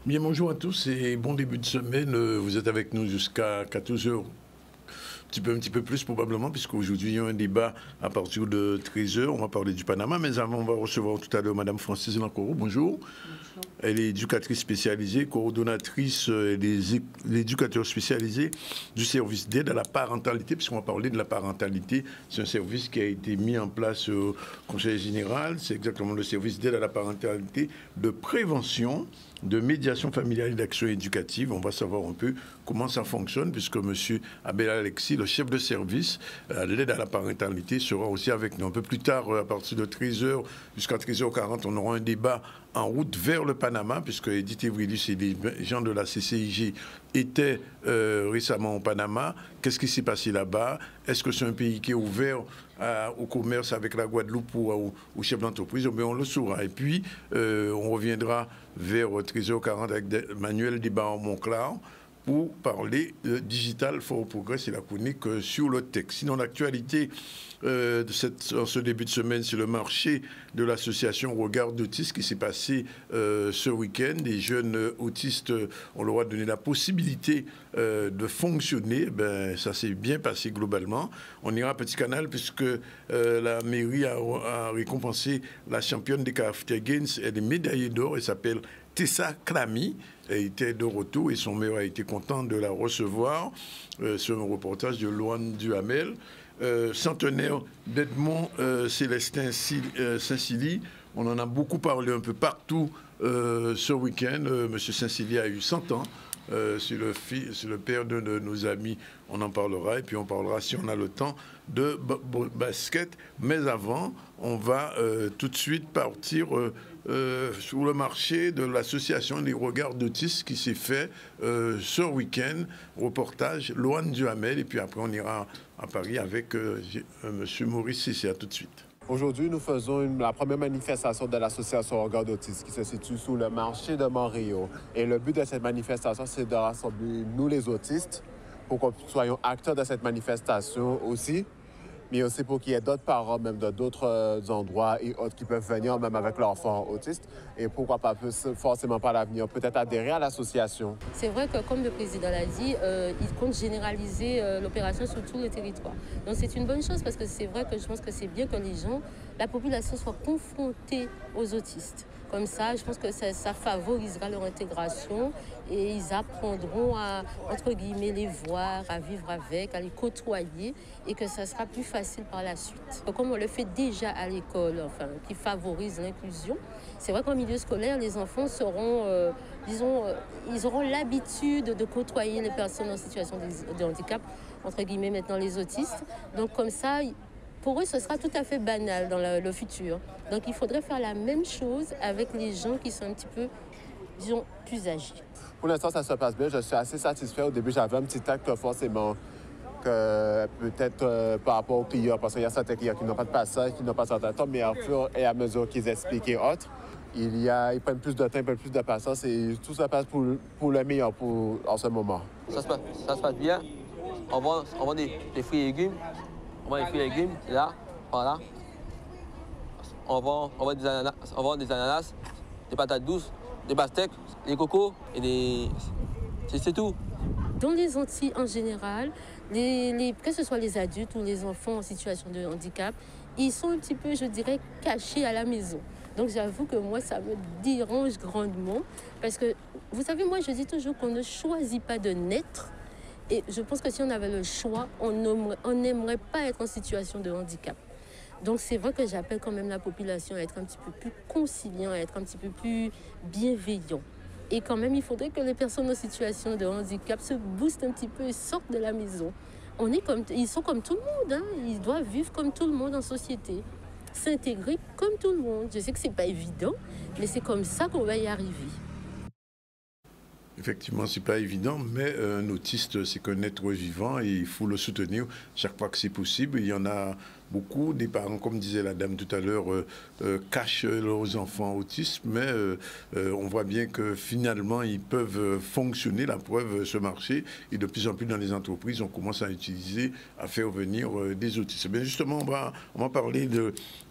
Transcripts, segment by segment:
Bien, bonjour à tous et bon début de semaine. Vous êtes avec nous jusqu'à 14 heures, un petit peu plus probablement, puisqu'aujourd'hui, il y a un débat à partir de 13 heures. On va parler du Panama, mais avant, on va recevoir tout à l'heure Mme Francis Lancoro. Bonjour. Bonjour. Elle est éducatrice spécialisée, coordonnatrice des éducateurs spécialisés du service d'aide à la parentalité, puisqu'on va parler de la parentalité. C'est un service qui a été mis en place au Conseil général. C'est exactement le service d'aide à la parentalité de prévention, de médiation familiale et d'action éducative. On va savoir un peu comment ça fonctionne, puisque M. Abel Alexis, le chef de service de l'aide à la parentalité, sera aussi avec nous. Un peu plus tard, à partir de 13h jusqu'à 13h40, on aura un débat en route vers le Panama, puisque Edith Evridis et les gens de la CCIG étaient récemment au Panama. Qu'est-ce qui s'est passé là-bas? Est-ce que c'est un pays qui est ouvert au commerce avec la Guadeloupe ou aux chefs d'entreprise? On le saura. Et puis, on reviendra vers 13h40 avec Manuel Débat-Monclar pour parler de Digital for Progress et la chronique sur le texte. Sinon, l'actualité de ce début de semaine, c'est le marché de l'association Regard d'autistes qui s'est passé ce week-end. Les jeunes autistes, on leur a donné la possibilité de fonctionner. Ben, ça s'est bien passé globalement. On ira à Petit Canal puisque la mairie a récompensé la championne des KFT Games. Elle est médaillée d'or. Elle s'appelle Tessa Klami. Elle était de retour et son maire a été content de la recevoir. Sur un reportage de Loane Duhamel. Centenaire d'Edmond Célestin Saint-Cily. On en a beaucoup parlé un peu partout ce week-end. Monsieur Saint-Cily a eu 100 ans. C'est le père de nos amis. On en parlera et puis on parlera, si on a le temps, de basket. Mais avant, on va tout de suite partir sur le marché de l'association des regards d'autistes qui s'est fait ce week-end. Reportage Loane Duhamel. Et puis après, on ira à Paris avec monsieur Maurice Cissé. À tout de suite. Aujourd'hui, nous faisons la première manifestation de l'association Regard d'autistes qui se situe sous le marché de Montréal. Et le but de cette manifestation, c'est de rassembler nous les autistes pour que nous soyons acteurs de cette manifestation aussi, mais aussi pour qu'il y ait d'autres parents, même de d'autres endroits et autres qui peuvent venir, même avec leurs enfants autistes. Et pourquoi pas forcément par l'avenir, peut-être adhérer à l'association. C'est vrai que, comme le président l'a dit, il compte généraliser l'opération sur tout le territoire. Donc c'est une bonne chose parce que c'est vrai que je pense que c'est bien que la population soit confrontée aux autistes. Comme ça, je pense que ça favorisera leur intégration et ils apprendront à, entre guillemets, les voir, à vivre avec, à les côtoyer et que ça sera plus facile par la suite. Comme on le fait déjà à l'école, enfin, qui favorise l'inclusion, c'est vrai qu'en milieu scolaire, les enfants seront, ils auront l'habitude de côtoyer les personnes en situation de handicap, entre guillemets maintenant les autistes. Donc comme ça, pour eux, ce sera tout à fait banal dans le futur. Donc, il faudrait faire la même chose avec les gens qui sont un petit peu, disons, plus âgés. Pour l'instant, ça se passe bien. Je suis assez satisfait. Au début, j'avais un petit acte forcément que peut-être par rapport aux clients, parce qu'il y a certains clients qui n'ont pas de passage, qui n'ont pas certains temps, mais au fur et à mesure qu'ils expliquent et autres, ils prennent plus de temps, ils prennent plus de patience et tout ça passe pour le meilleur en ce moment. Ça se passe bien. On vend des fruits et légumes. On vend des fruits et légumes, là, voilà. On vend des ananas, des patates douces, des pastèques, des cocos et c'est tout. Dans les Antilles en général, que ce soit les adultes ou les enfants en situation de handicap, ils sont un petit peu, je dirais, cachés à la maison. Donc j'avoue que moi, ça me dérange grandement parce que, vous savez, moi, je dis toujours qu'on ne choisit pas de naître. Et je pense que si on avait le choix, on n'aimerait pas être en situation de handicap. Donc c'est vrai que j'appelle quand même la population à être un petit peu plus conciliant, à être un petit peu plus bienveillant. Et quand même, il faudrait que les personnes en situation de handicap se boostent un petit peu et sortent de la maison. Ils sont comme tout le monde, hein. Ils doivent vivre comme tout le monde en société, s'intégrer comme tout le monde. Je sais que c'est pas évident, mais c'est comme ça qu'on va y arriver. Effectivement, ce n'est pas évident, mais un autiste, c'est qu'un être vivant et il faut le soutenir chaque fois que c'est possible. Il y en a beaucoup des parents, comme disait la dame tout à l'heure, cachent leurs enfants autistes, mais on voit bien que finalement, ils peuvent fonctionner. La preuve, ce marché, et de plus en plus dans les entreprises, on commence à utiliser, à faire venir des autistes. Mais justement, on va parler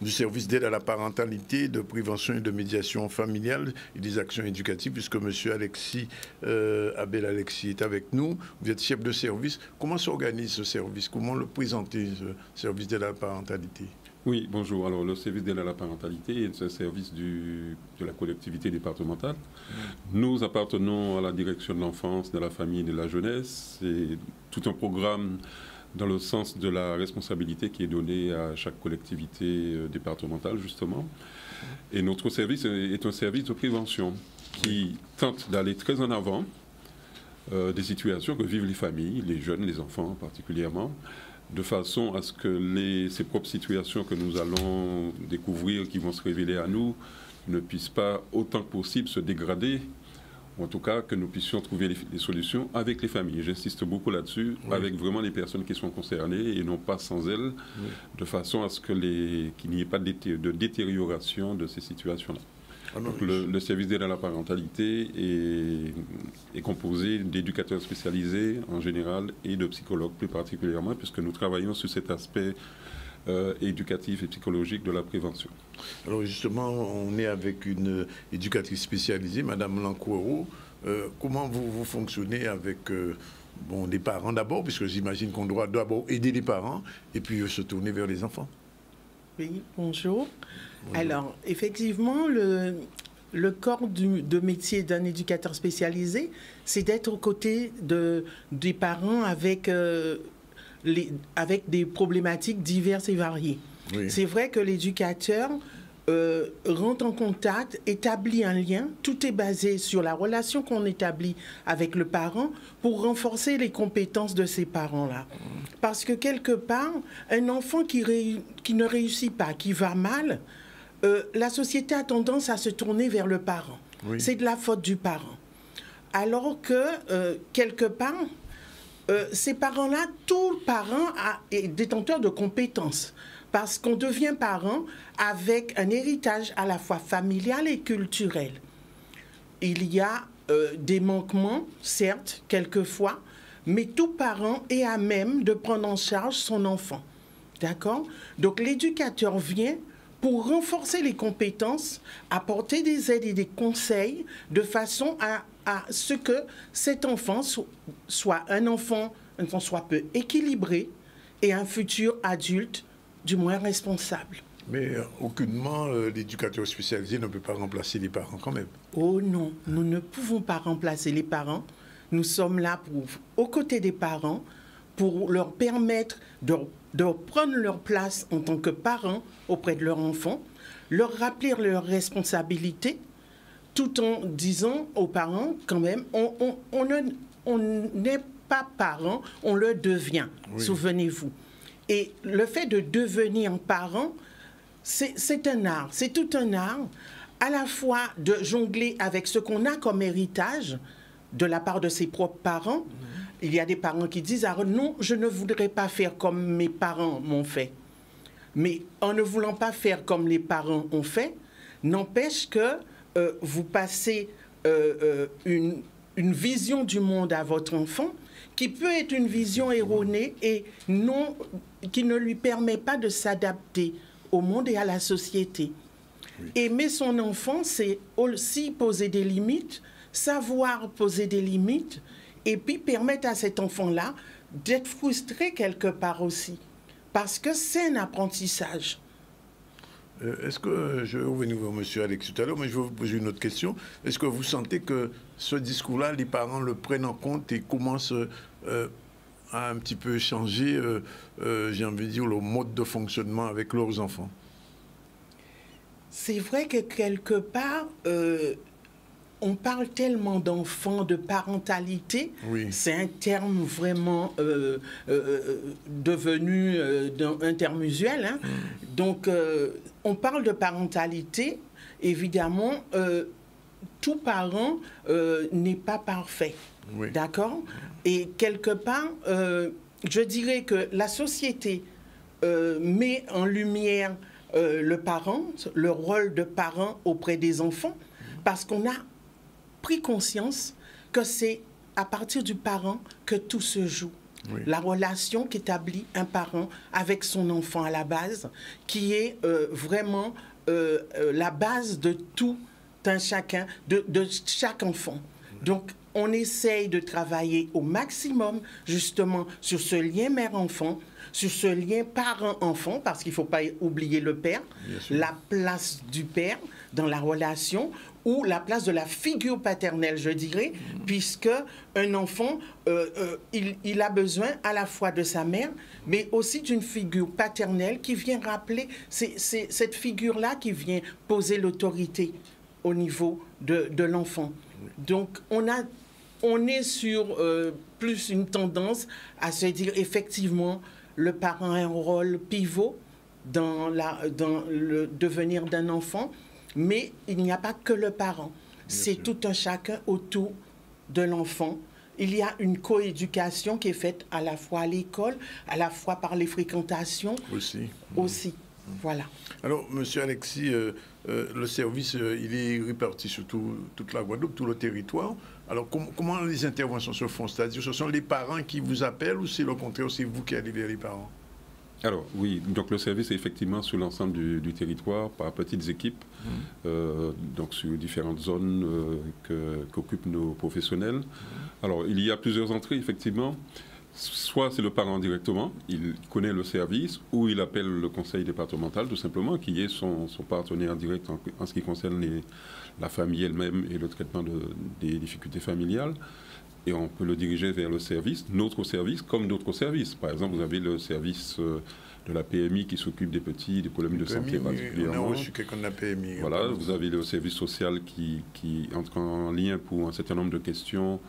du service d'aide à la parentalité, de prévention et de médiation familiale et des actions éducatives, puisque M. Alexis, Abel Alexis est avec nous. Vous êtes chef de service. Comment s'organise ce service? Comment le présenter, ce service d'aide à la parentalité? Oui, bonjour. Alors, le service d'aide à la parentalité est un service de la collectivité départementale. Nous appartenons à la direction de l'enfance, de la famille et de la jeunesse. C'est tout un programme dans le sens de la responsabilité qui est donnée à chaque collectivité départementale, justement. Et notre service est un service de prévention qui tente d'aller très en avant des situations que vivent les familles, les jeunes, les enfants particulièrement, de façon à ce que ces propres situations que nous allons découvrir, qui vont se révéler à nous, ne puissent pas autant que possible se dégrader, ou en tout cas que nous puissions trouver des solutions avec les familles. J'insiste beaucoup là-dessus, avec vraiment les personnes qui sont concernées et non pas sans elles, de façon à ce qu'il n'y ait pas de détérioration de ces situations-là. Donc, le service d'aide à la parentalité est composé d'éducateurs spécialisés en général et de psychologues plus particulièrement, puisque nous travaillons sur cet aspect éducatif et psychologique de la prévention. Alors justement, on est avec une éducatrice spécialisée, Madame Lancouero. Comment vous fonctionnez avec des parents d'abord, puisque j'imagine qu'on doit d'abord aider les parents et puis se tourner vers les enfants? Oui, bonjour. Alors, effectivement, le corps de métier d'un éducateur spécialisé, c'est d'être aux côtés des parents avec des problématiques diverses et variées. Oui. C'est vrai que l'éducateur rentre en contact, établit un lien. Tout est basé sur la relation qu'on établit avec le parent pour renforcer les compétences de ces parents-là. Parce que quelque part, un enfant qui ne réussit pas, qui va mal, la société a tendance à se tourner vers le parent. Oui. C'est de la faute du parent. Alors que, quelque part, ces parents-là, tout parent est détenteur de compétences. Parce qu'on devient parent avec un héritage à la fois familial et culturel. Il y a des manquements, certes, quelquefois, mais tout parent est à même de prendre en charge son enfant. D'accord? Donc l'éducateur vient pour renforcer les compétences, apporter des aides et des conseils de façon à ce que cet enfant soit un enfant soit peu équilibré et un futur adulte du moins responsable. Mais aucunement, l'éducateur spécialisé ne peut pas remplacer les parents quand même. Oh non, nous ne pouvons pas remplacer les parents. Nous sommes là aux côtés des parents pour leur permettre de prendre leur place en tant que parents auprès de leurs enfants, leur rappeler leurs responsabilités, tout en disant aux parents quand même, on n'est pas parent, on le devient, oui. Souvenez-vous. Et le fait de devenir parent, c'est un art, c'est tout un art, à la fois de jongler avec ce qu'on a comme héritage de la part de ses propres parents. Il y a des parents qui disent « Ah non, je ne voudrais pas faire comme mes parents m'ont fait ». Mais en ne voulant pas faire comme les parents ont fait, n'empêche que vous passez une vision du monde à votre enfant qui peut être une vision erronée et qui ne lui permet pas de s'adapter au monde et à la société. Oui. Aimer son enfant, c'est aussi poser des limites, savoir poser des limites, et puis permettre à cet enfant-là d'être frustré quelque part aussi, parce que c'est un apprentissage. Est-ce que, je vais revenir vers M. Alex tout à l'heure, mais je vais vous poser une autre question. Est-ce que vous sentez que ce discours-là, les parents le prennent en compte et commencent à un petit peu changer, j'ai envie de dire, le mode de fonctionnement avec leurs enfants? C'est vrai que quelque part, on parle tellement d'enfants, de parentalité. Oui. C'est un terme vraiment devenu un terme usuel. Hein. Donc, on parle de parentalité. Évidemment, tout parent n'est pas parfait. Oui. D'accord? Et quelque part, je dirais que la société met en lumière le parent, le rôle de parent auprès des enfants, parce qu'on a pris conscience que c'est à partir du parent que tout se joue. Oui. La relation qu'établit un parent avec son enfant à la base, qui est vraiment la base de tout un chacun, de chaque enfant. Donc, on essaye de travailler au maximum, justement, sur ce lien mère-enfant, sur ce lien parent-enfant, parce qu'il ne faut pas oublier le père, la place du père dans la relation, ou la place de la figure paternelle, je dirais, puisque un enfant, il a besoin à la fois de sa mère, mais aussi d'une figure paternelle qui vient rappeler, c'est cette figure-là qui vient poser l'autorité au niveau de l'enfant. Donc, on est sur plus une tendance à se dire, effectivement, le parent a un rôle pivot dans le devenir d'un enfant, mais il n'y a pas que le parent. C'est tout un chacun autour de l'enfant. Il y a une coéducation qui est faite à la fois à l'école, à la fois par les fréquentations. Aussi. Voilà. Alors, monsieur Alexis, le service, il est réparti sur toute la Guadeloupe, tout le territoire. Alors, comment les interventions se font? C'est-à-dire, ce sont les parents qui vous appellent ou c'est le contraire, c'est vous qui allez vers les parents? Alors, oui, donc le service est effectivement sur l'ensemble du territoire, par petites équipes, donc sur différentes zones qu'occupent nos professionnels. Alors, il y a plusieurs entrées, effectivement. Soit c'est le parent directement, il connaît le service, ou il appelle le conseil départemental, tout simplement, qui est son partenaire direct en ce qui concerne la famille elle-même et le traitement des difficultés familiales. Et on peut le diriger vers le service, notre service, comme d'autres services. Par exemple, vous avez le service de la PMI qui s'occupe des petits, des problèmes de santé particulièrement. On a reçu quelqu'un de la PMI. Voilà, vous avez le service social qui entre en lien pour un certain nombre de questions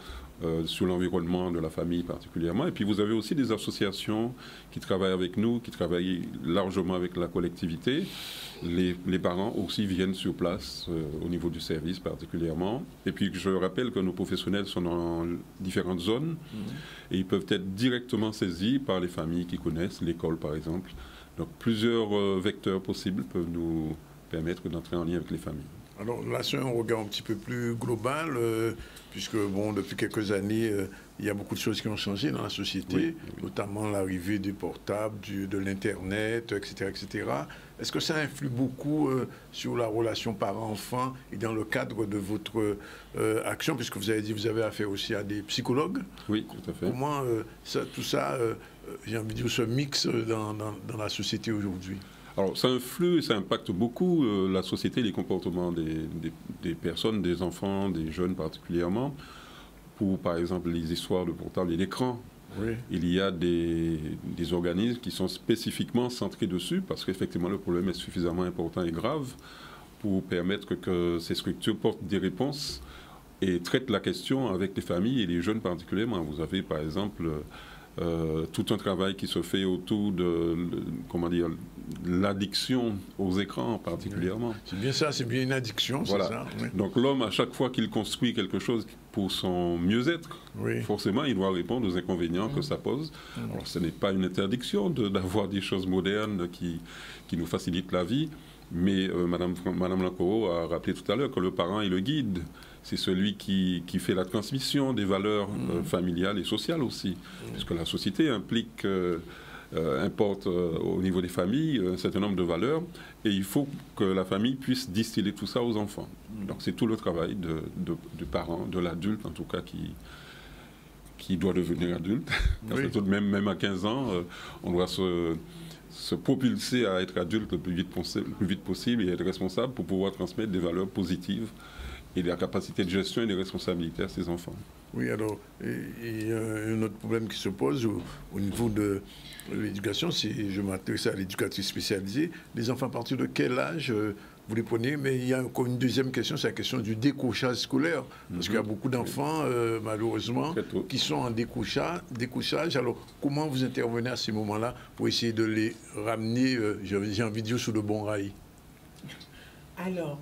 sur l'environnement de la famille particulièrement. Et puis vous avez aussi des associations qui travaillent avec nous, qui travaillent largement avec la collectivité. Les parents aussi viennent sur place au niveau du service particulièrement. Et puis je rappelle que nos professionnels sont dans différentes zones et ils peuvent être directement saisis par les familles qui connaissent, l'école par exemple. Donc plusieurs vecteurs possibles peuvent nous permettre d'entrer en lien avec les familles. Alors là, c'est un regard un petit peu plus global, puisque bon, depuis quelques années, il y a beaucoup de choses qui ont changé dans la société, notamment l'arrivée du portable, de l'Internet, etc., etc. Est-ce que ça influe beaucoup sur la relation parent-enfant et dans le cadre de votre action, puisque vous avez dit que vous avez affaire aussi à des psychologues? Oui, tout à fait. Comment tout ça, j'ai envie de dire, se mixe dans la société aujourd'hui? Alors, ça influe et ça impacte beaucoup la société, les comportements des personnes, des enfants, des jeunes particulièrement. Pour, par exemple, les histoires de portable et d'écran, il y a des organismes qui sont spécifiquement centrés dessus parce qu'effectivement, le problème est suffisamment important et grave pour permettre que ces structures portent des réponses et traitent la question avec les familles et les jeunes particulièrement. Vous avez, par exemple, tout un travail qui se fait autour de, l'addiction aux écrans particulièrement. C'est bien ça, c'est bien une addiction, voilà. C'est ça. Oui. Donc l'homme, à chaque fois qu'il construit quelque chose pour son mieux-être, forcément, il doit répondre aux inconvénients que ça pose. Alors ce n'est pas une interdiction d'avoir des choses modernes qui nous facilitent la vie, mais Madame Lancoro a rappelé tout à l'heure que le parent est le guide. C'est celui qui fait la transmission des valeurs familiales et sociales aussi. Puisque la société importe au niveau des familles un certain nombre de valeurs et il faut que la famille puisse distiller tout ça aux enfants. Donc c'est tout le travail du parent, de l'adulte en tout cas qui doit devenir adulte. Parce que tout de même à 15 ans, on doit se propulser à être adulte le plus vite possible et être responsable pour pouvoir transmettre des valeurs positives et la capacité de gestion et de responsabilité à ses enfants. Oui, alors, il y a un autre problème qui se pose au niveau de l'éducation, je m'intéresse à l'éducatrice spécialisée. Les enfants, à partir de quel âge vous les prenez? Mais il y a encore une deuxième question, c'est la question du décrochage scolaire. Parce qu'il y a beaucoup d'enfants, malheureusement, qui sont en décrochage. Alors, comment vous intervenez à ces moments-là pour essayer de les ramener, j'ai envie de dire, sur le bon rail? Alors,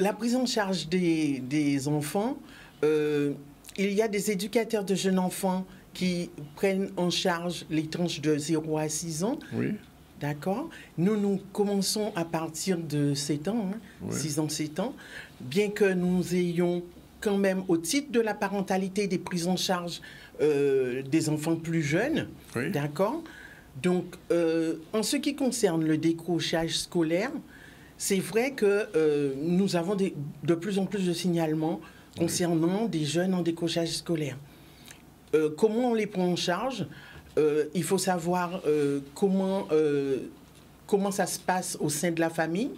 la prise en charge des enfants, il y a des éducateurs de jeunes enfants qui prennent en charge les tranches de 0 à 6 ans. Oui. D'accord. Nous commençons à partir de 7 ans, Oui. 6 ans, 7 ans, bien que nous ayons quand même, au titre de la parentalité, des prises en charge des enfants plus jeunes. Oui. D'accord. Donc, en ce qui concerne le décrochage scolaire, c'est vrai que nous avons de plus en plus de signalements concernant des jeunes en décrochage scolaire. Comment on les prend en charge? Il faut savoir comment ça se passe au sein de la famille.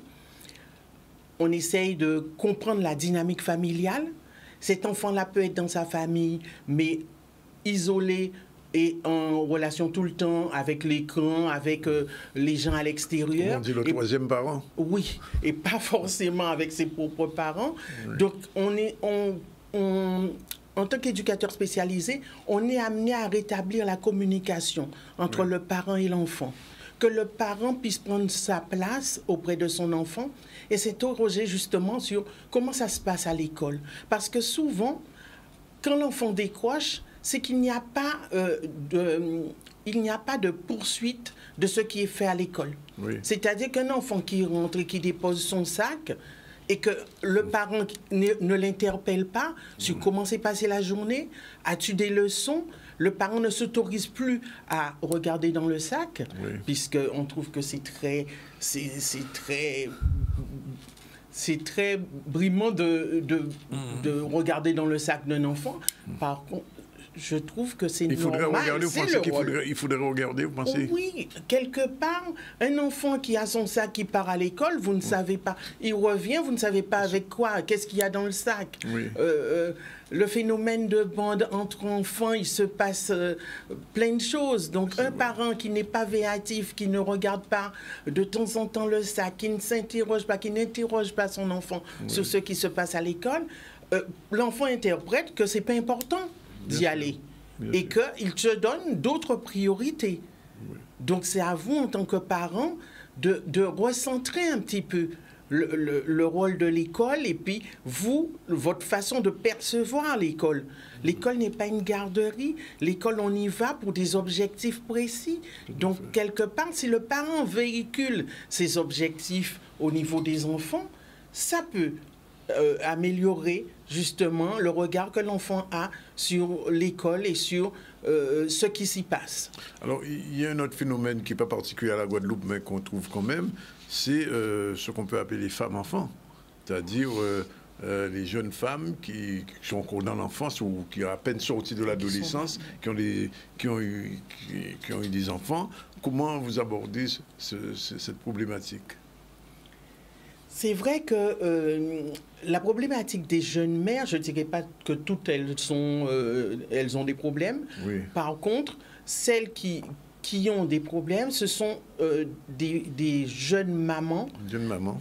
On essaye de comprendre la dynamique familiale. Cet enfant-là peut être dans sa famille, mais isolé et en relation tout le temps avec l'écran, avec les gens à l'extérieur. On dit le troisième parent. Oui, et pas forcément avec ses propres parents. Oui. Donc, en tant qu'éducateur spécialisé, on est amené à rétablir la communication entre le parent et l'enfant. Que le parent puisse prendre sa place auprès de son enfant et s'interroger justement sur comment ça se passe à l'école. Parce que souvent, quand l'enfant décroche, c'est qu'il n'y a pas de poursuite de ce qui est fait à l'école. Oui. C'est-à-dire qu'un enfant qui rentre et qui dépose son sac et que le parent ne l'interpelle pas sur comment s'est passée la journée, as-tu des leçons, le parent ne s'autorise plus à regarder dans le sac, puisqu'on trouve que c'est très brimant de regarder dans le sac d'un enfant. Par contre, je trouve que c'est normal. Il faudrait regarder, vous pensez? Oui, quelque part, un enfant qui a son sac, qui part à l'école, vous ne savez pas. Il revient, vous ne savez pas avec quoi, qu'est-ce qu'il y a dans le sac. Oui. Le phénomène de bande entre enfants, il se passe plein de choses. Donc, un parent qui n'est pas véatif, qui ne regarde pas de temps en temps le sac, qui ne s'interroge pas, qui n'interroge pas son enfant sur ce qui se passe à l'école, l'enfant interprète que ce n'est pas important d'y aller et qu'il te donne d'autres priorités. Oui. Donc, c'est à vous, en tant que parent, de recentrer un petit peu le rôle de l'école et puis votre façon de percevoir l'école. L'école n'est pas une garderie. L'école, on y va pour des objectifs précis. Donc, quelque part, si le parent véhicule ses objectifs au niveau des enfants, ça peut améliorer justement le regard que l'enfant a sur l'école et sur ce qui s'y passe. Alors, il y a un autre phénomène qui n'est pas particulier à la Guadeloupe, mais qu'on trouve quand même, c'est ce qu'on peut appeler les femmes-enfants. C'est-à-dire les jeunes femmes qui sont encore dans l'enfance ou qui sont à peine sorties de l'adolescence, qui ont eu des enfants. Comment vous abordez cette problématique? C'est vrai que la problématique des jeunes mères, je ne dirais pas que toutes elles ont des problèmes. Oui. Par contre, celles qui ont des problèmes, ce sont des jeunes mamans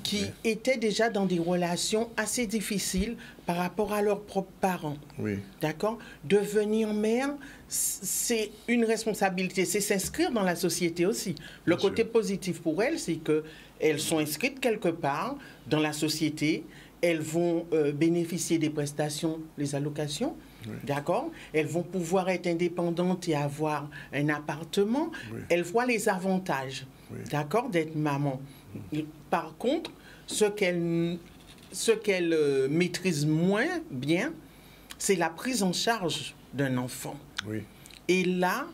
qui étaient déjà dans des relations assez difficiles par rapport à leurs propres parents. Oui. D'accord? Devenir mère, c'est une responsabilité, c'est s'inscrire dans la société aussi. Le côté positif pour elles, c'est qu'elles sont inscrites quelque part dans la société, elles vont bénéficier des prestations, les allocations. Oui. D'accord? Elles vont pouvoir être indépendantes et avoir un appartement. Oui. Elles voient les avantages, d'accord, d'être maman. Par contre, ce qu'elles maîtrisent moins bien, c'est la prise en charge d'un enfant. Oui. Et là,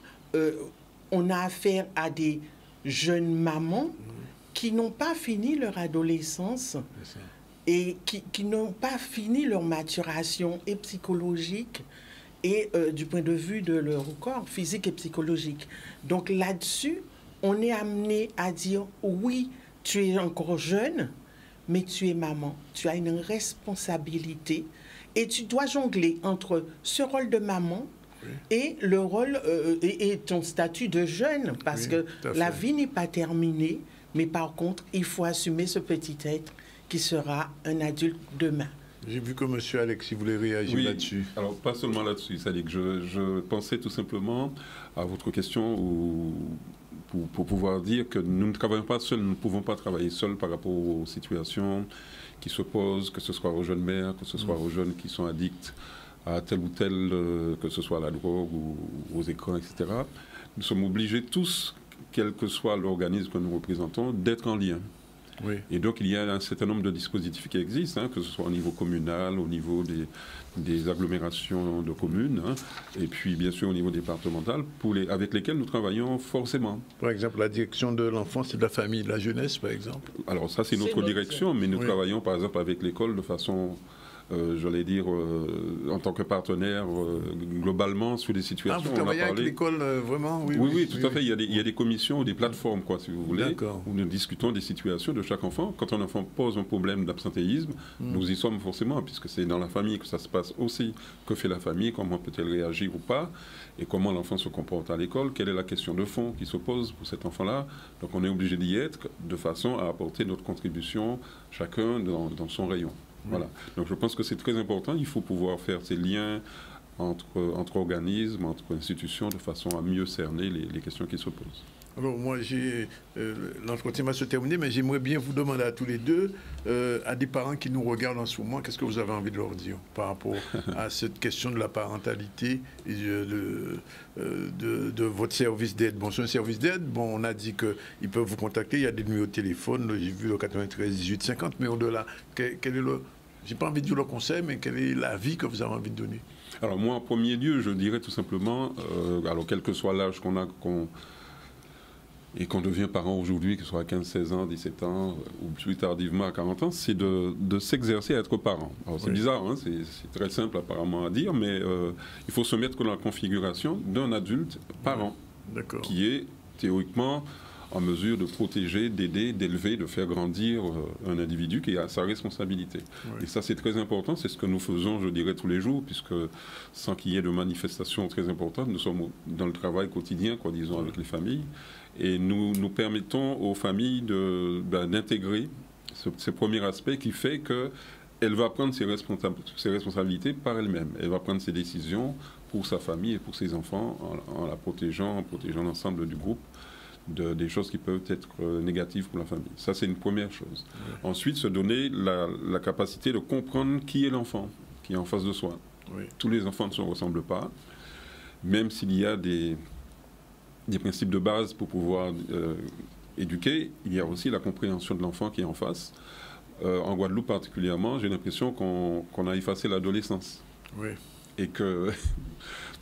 on a affaire à des jeunes mamans qui n'ont pas fini leur adolescence et qui n'ont pas fini leur maturation et psychologique et du point de vue de leur corps physique et psychologique. Donc là-dessus, on est amené à dire oui, tu es encore jeune, mais tu es maman, tu as une responsabilité et tu dois jongler entre ce rôle de maman et le rôle et ton statut de jeune, parce que la vie n'est pas terminée, mais par contre, il faut assumer ce petit être qui sera un adulte demain. J'ai vu que M. Alexis voulait réagir là-dessus. Alors, pas seulement là-dessus, c'est-à-dire que je pensais tout simplement à votre question pour pouvoir dire que nous ne travaillons pas seuls, nous ne pouvons pas travailler seuls par rapport aux situations qui se posent, que ce soit aux jeunes mères, que ce soit aux jeunes qui sont addicts à tel ou tel, que ce soit à la drogue ou aux écrans, etc., nous sommes obligés tous, quel que soit l'organisme que nous représentons, d'être en lien. Oui. Et donc, il y a un certain nombre de dispositifs qui existent, hein, que ce soit au niveau communal, au niveau des agglomérations de communes, hein, et puis, bien sûr, au niveau départemental, avec lesquels nous travaillons forcément. Par exemple, la direction de l'enfance et de la famille, de la jeunesse, par exemple. Alors, ça, c'est notre direction, mais nous travaillons, par exemple, avec l'école de façon... j'allais dire, en tant que partenaire, globalement, sur des situations. Ah, vous travaillez avec l'école, vraiment? Oui, oui, tout à fait. Il y a des commissions ou des plateformes, quoi, si vous voulez, où nous discutons des situations de chaque enfant. Quand un enfant pose un problème d'absentéisme, nous y sommes forcément, puisque c'est dans la famille que ça se passe aussi. Que fait la famille? Comment peut-elle réagir ou pas? Et comment l'enfant se comporte à l'école? Quelle est la question de fond qui se pose pour cet enfant-là? Donc on est obligé d'y être de façon à apporter notre contribution, chacun dans son rayon. Voilà. Donc je pense que c'est très important. Il faut pouvoir faire ces liens entre organismes, entre institutions, de façon à mieux cerner les questions qui se posent. Alors moi, l'entretien va se terminer, mais j'aimerais bien vous demander à tous les deux, à des parents qui nous regardent en ce moment, qu'est-ce que vous avez envie de leur dire par rapport à cette question de la parentalité et de votre service d'aide. Bon, c'est un service d'aide. Bon, on a dit qu'ils peuvent vous contacter. Il y a des numéros de téléphone. J'ai vu le 93 18 50, mais au-delà, quel est le... J'ai pas envie de dire le conseil, mais quel est l'avis que vous avez envie de donner? Alors moi, en premier lieu, je dirais tout simplement, alors quel que soit l'âge qu'on a, et qu'on devient parent aujourd'hui, que ce soit à 15, 16 ans, 17 ans, ou plus tardivement à 40 ans, c'est de s'exercer à être parent. Alors c'est bizarre, hein, c'est très simple apparemment à dire, mais il faut se mettre dans la configuration d'un adulte parent, qui est théoriquement en mesure de protéger, d'aider, d'élever, de faire grandir un individu qui a sa responsabilité. Et ça, c'est très important. C'est ce que nous faisons, je dirais, tous les jours, puisque sans qu'il y ait de manifestations très importantes, nous sommes dans le travail quotidien, quoi, disons, avec les familles. Et nous permettons aux familles d'intégrer ce premier aspect qui fait qu'elle va prendre ses responsabilités par elle-même. Elle va prendre ses décisions pour sa famille et pour ses enfants en la protégeant, l'ensemble du groupe des choses qui peuvent être négatives pour la famille. Ça, c'est une première chose. Ensuite, se donner la capacité de comprendre qui est l'enfant qui est en face de soi. Tous les enfants ne se ressemblent pas, même s'il y a des principes de base pour pouvoir éduquer, il y a aussi la compréhension de l'enfant qui est en face. En Guadeloupe particulièrement, j'ai l'impression qu'on a effacé l'adolescence. Et que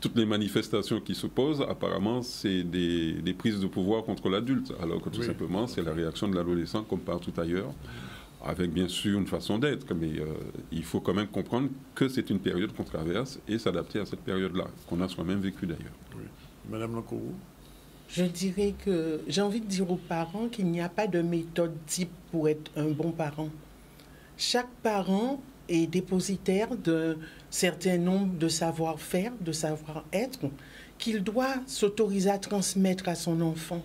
toutes les manifestations qui se posent, apparemment, c'est des prises de pouvoir contre l'adulte, alors que tout simplement, c'est la réaction de l'adolescent comme partout ailleurs, avec bien sûr une façon d'être, mais il faut quand même comprendre que c'est une période qu'on traverse et s'adapter à cette période-là, qu'on a soi-même vécue d'ailleurs. Madame Lancourou? Je dirais que j'ai envie de dire aux parents qu'il n'y a pas de méthode type pour être un bon parent. Chaque parent est dépositaire d'un certain nombre de savoir-faire, de savoir-être, qu'il doit s'autoriser à transmettre à son enfant.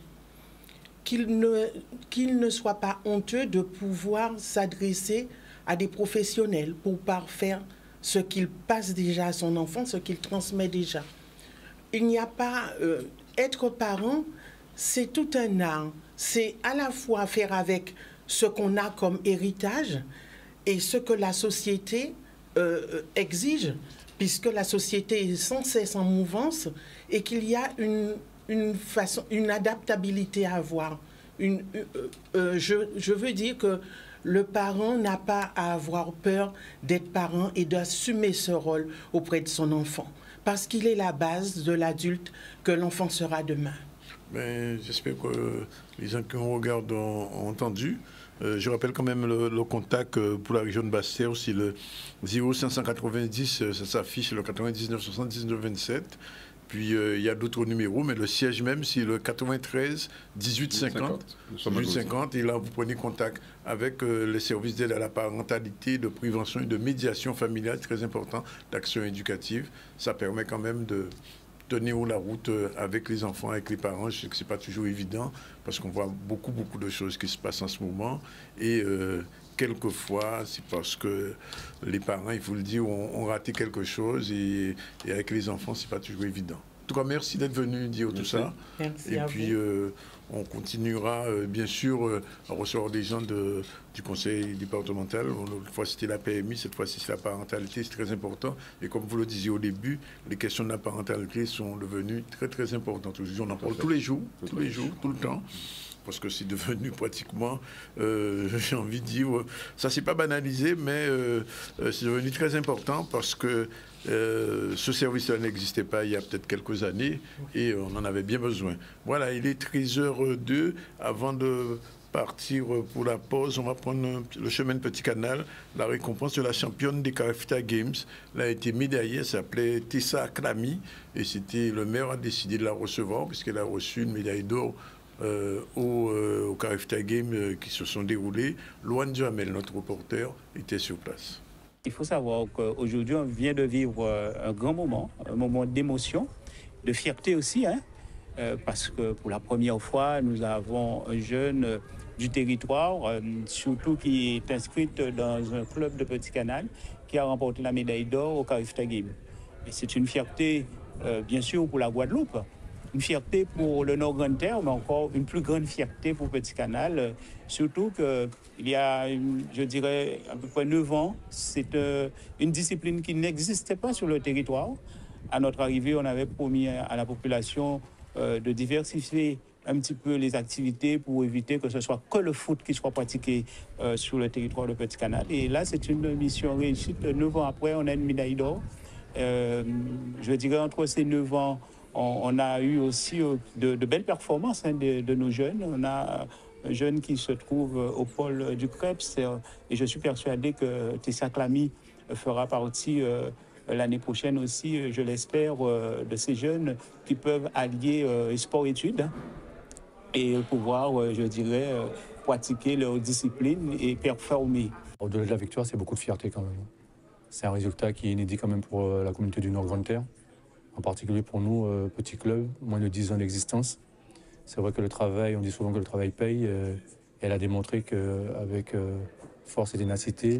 Qu'il ne soit pas honteux de pouvoir s'adresser à des professionnels pour parfaire ce qu'il passe déjà à son enfant, ce qu'il transmet déjà. Il n'y a pas... être parent, c'est tout un art. C'est à la fois faire avec ce qu'on a comme héritage et ce que la société exige, puisque la société est sans cesse en mouvance et qu'il y a une adaptabilité à avoir. Je veux dire que le parent n'a pas à avoir peur d'être parent et d'assumer ce rôle auprès de son enfant, parce qu'il est la base de l'adulte que l'enfant sera demain. J'espère que les gens qui nous regardent ont entendu. Je rappelle quand même le contact pour la région de Basse-Terre, c'est le 0590, ça s'affiche le 99 79 27. Puis il y a d'autres numéros, mais le siège même, c'est le 93 18 50. 18 50. Et là, vous prenez contact avec les services d'aide à la parentalité, de prévention et de médiation familiale, très important, d'action éducative. Ça permet quand même de tenir la route avec les enfants, avec les parents. Je sais que ce n'est pas toujours évident, parce qu'on voit beaucoup de choses qui se passent en ce moment. Et quelquefois, c'est parce que les parents, il faut le dire, ont raté quelque chose. Et avec les enfants, ce n'est pas toujours évident. tout cas, merci d'être venu dire tout ça. Merci et à puis, vous. on continuera, bien sûr, à recevoir des gens du conseil départemental. L'autre fois, c'était la PMI, cette fois-ci, c'est la parentalité, c'est très important. Et comme vous le disiez au début, les questions de la parentalité sont devenues très, très importantes. Aujourd'hui, on en parle tous les jours, tout le temps. Parce que c'est devenu pratiquement, j'ai envie de dire, ça c'est pas banalisé, mais c'est devenu très important parce que ce service-là n'existait pas il y a peut-être quelques années et on en avait bien besoin. Voilà, il est 13h02. Avant de partir pour la pause, on va prendre le chemin de Petit Canal. La récompense de la championne des Carafita Games. Elle a été médaillée, elle s'appelait Tessa Klami et c'était le maire a décidé de la recevoir puisqu'elle a reçu une médaille d'or au Carafita Games qui se sont déroulés. Loane Jamel, notre reporter, était sur place. Il faut savoir qu'aujourd'hui, on vient de vivre un grand moment, un moment d'émotion, de fierté aussi, hein, parce que pour la première fois, nous avons un jeune du territoire, surtout qui est inscrite dans un club de Petit Canal, qui a remporté la médaille d'or au Carafita Games. Et c'est une fierté, bien sûr, pour la Guadeloupe, une fierté pour le Nord-Grande-Terre, mais encore une plus grande fierté pour Petit Canal, surtout qu'il y a, je dirais, à peu près 9 ans, c'est une discipline qui n'existait pas sur le territoire. À notre arrivée, on avait promis à la population de diversifier un petit peu les activités pour éviter que ce soit que le foot qui soit pratiqué sur le territoire de Petit Canal. Et là, c'est une mission réussite. 9 ans après, on a une médaille d'or. Je dirais, entre ces 9 ans, on a eu aussi de belles performances de nos jeunes. On a un jeune qui se trouve au pôle du CREPS et je suis persuadé que Tessa Klami fera partie l'année prochaine aussi, je l'espère, de ces jeunes qui peuvent allier sport-études et pouvoir, je dirais, pratiquer leur discipline et performer. Au-delà de la victoire, c'est beaucoup de fierté quand même. C'est un résultat qui est inédit quand même pour la communauté du Nord-Grande-Terre. En particulier pour nous, petit club, moins de 10 ans d'existence. C'est vrai que le travail, on dit souvent que le travail paye. Elle a démontré qu'avec force et ténacité,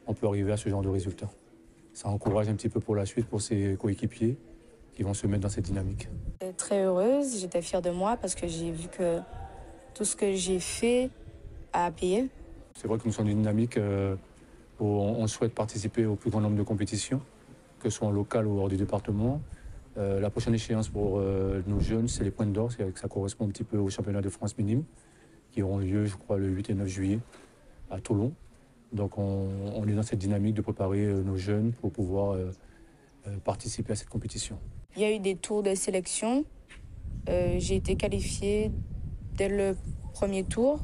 on peut arriver à ce genre de résultat. Ça encourage un petit peu pour la suite pour ses coéquipiers qui vont se mettre dans cette dynamique. Très heureuse, j'étais fière de moi parce que j'ai vu que tout ce que j'ai fait a payé. C'est vrai que nous sommes dans une dynamique où on souhaite participer au plus grand nombre de compétitions, que ce soit en local ou hors du département. La prochaine échéance pour nos jeunes, c'est les Pointes d'Or. Ça correspond un petit peu au championnat de France minime qui auront lieu, je crois, le 8 et 9 juillet à Toulon. Donc on est dans cette dynamique de préparer nos jeunes pour pouvoir participer à cette compétition. Il y a eu des tours de sélection. J'ai été qualifiée dès le premier tour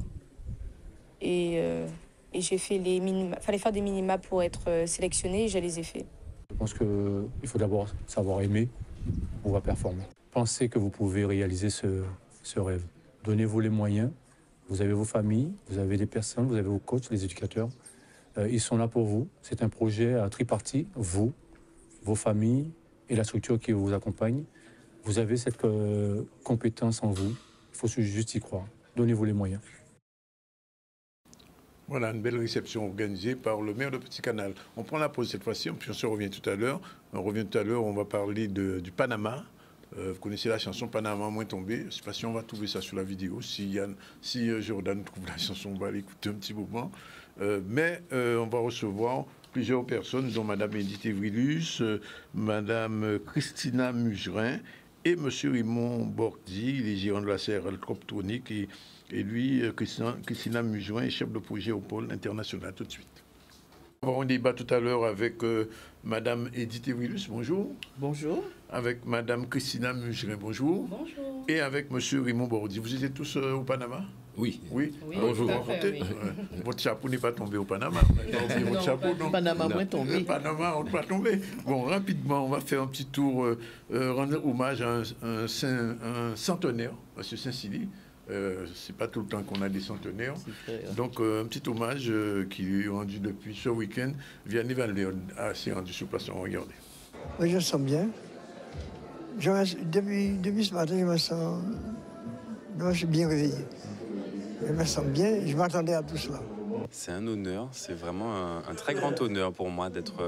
et j'ai fait les minima. Fallait faire des minima pour être sélectionnée et je les ai fait. Je pense qu'il faut d'abord savoir aimer pour pouvoir performer. Pensez que vous pouvez réaliser ce rêve. Donnez-vous les moyens. Vous avez vos familles, vous avez des personnes, vous avez vos coachs, les éducateurs. Ils sont là pour vous. C'est un projet à tripartite. Vous, vos familles et la structure qui vous accompagne. Vous avez cette compétence en vous. Il faut juste y croire. Donnez-vous les moyens. Voilà, une belle réception organisée par le maire de Petit Canal. On prend la pause cette fois-ci, puis on se revient tout à l'heure. On va parler du Panama. Vous connaissez la chanson Panama moins tombé. Je ne sais pas si on va trouver ça sur la vidéo. Si Jordan trouve la chanson, on va l'écouter un petit moment. Mais on va recevoir plusieurs personnes, dont Mme Edith Evrilus, Mme Christina Mugerin et M. Raymond Bordi, il est gérant de la CRL Croptronique. Et lui, Christina Mugerin, est chef de projet au pôle international. Tout de suite. On va avoir un débat tout à l'heure avec Mme Edith Evrilus, bonjour. Bonjour. Avec Mme Christina Mugerin, bonjour. Bonjour. Et avec M. Raymond Bordi. Vous étiez tous au Panama? Oui. Oui. Bonjour. Oui. Votre chapeau n'est pas tombé au Panama. Votre chapeau, non. Panama moins tombé. Panama, on ne peut pas tomber. Bon, rapidement, on va faire un petit tour, rendre hommage à un centenaire, M. Saint-Silly. C'est pas tout le temps qu'on a des centenaires. Donc, un petit hommage qui est rendu depuis ce week-end. Vianney Valverde s'est rendu sur place. On va regarder. Oui, je me sens bien. Depuis ce matin, je suis bien réveillé. Je me sens bien. Je m'attendais à tout cela. C'est un honneur. C'est vraiment un très grand honneur pour moi d'être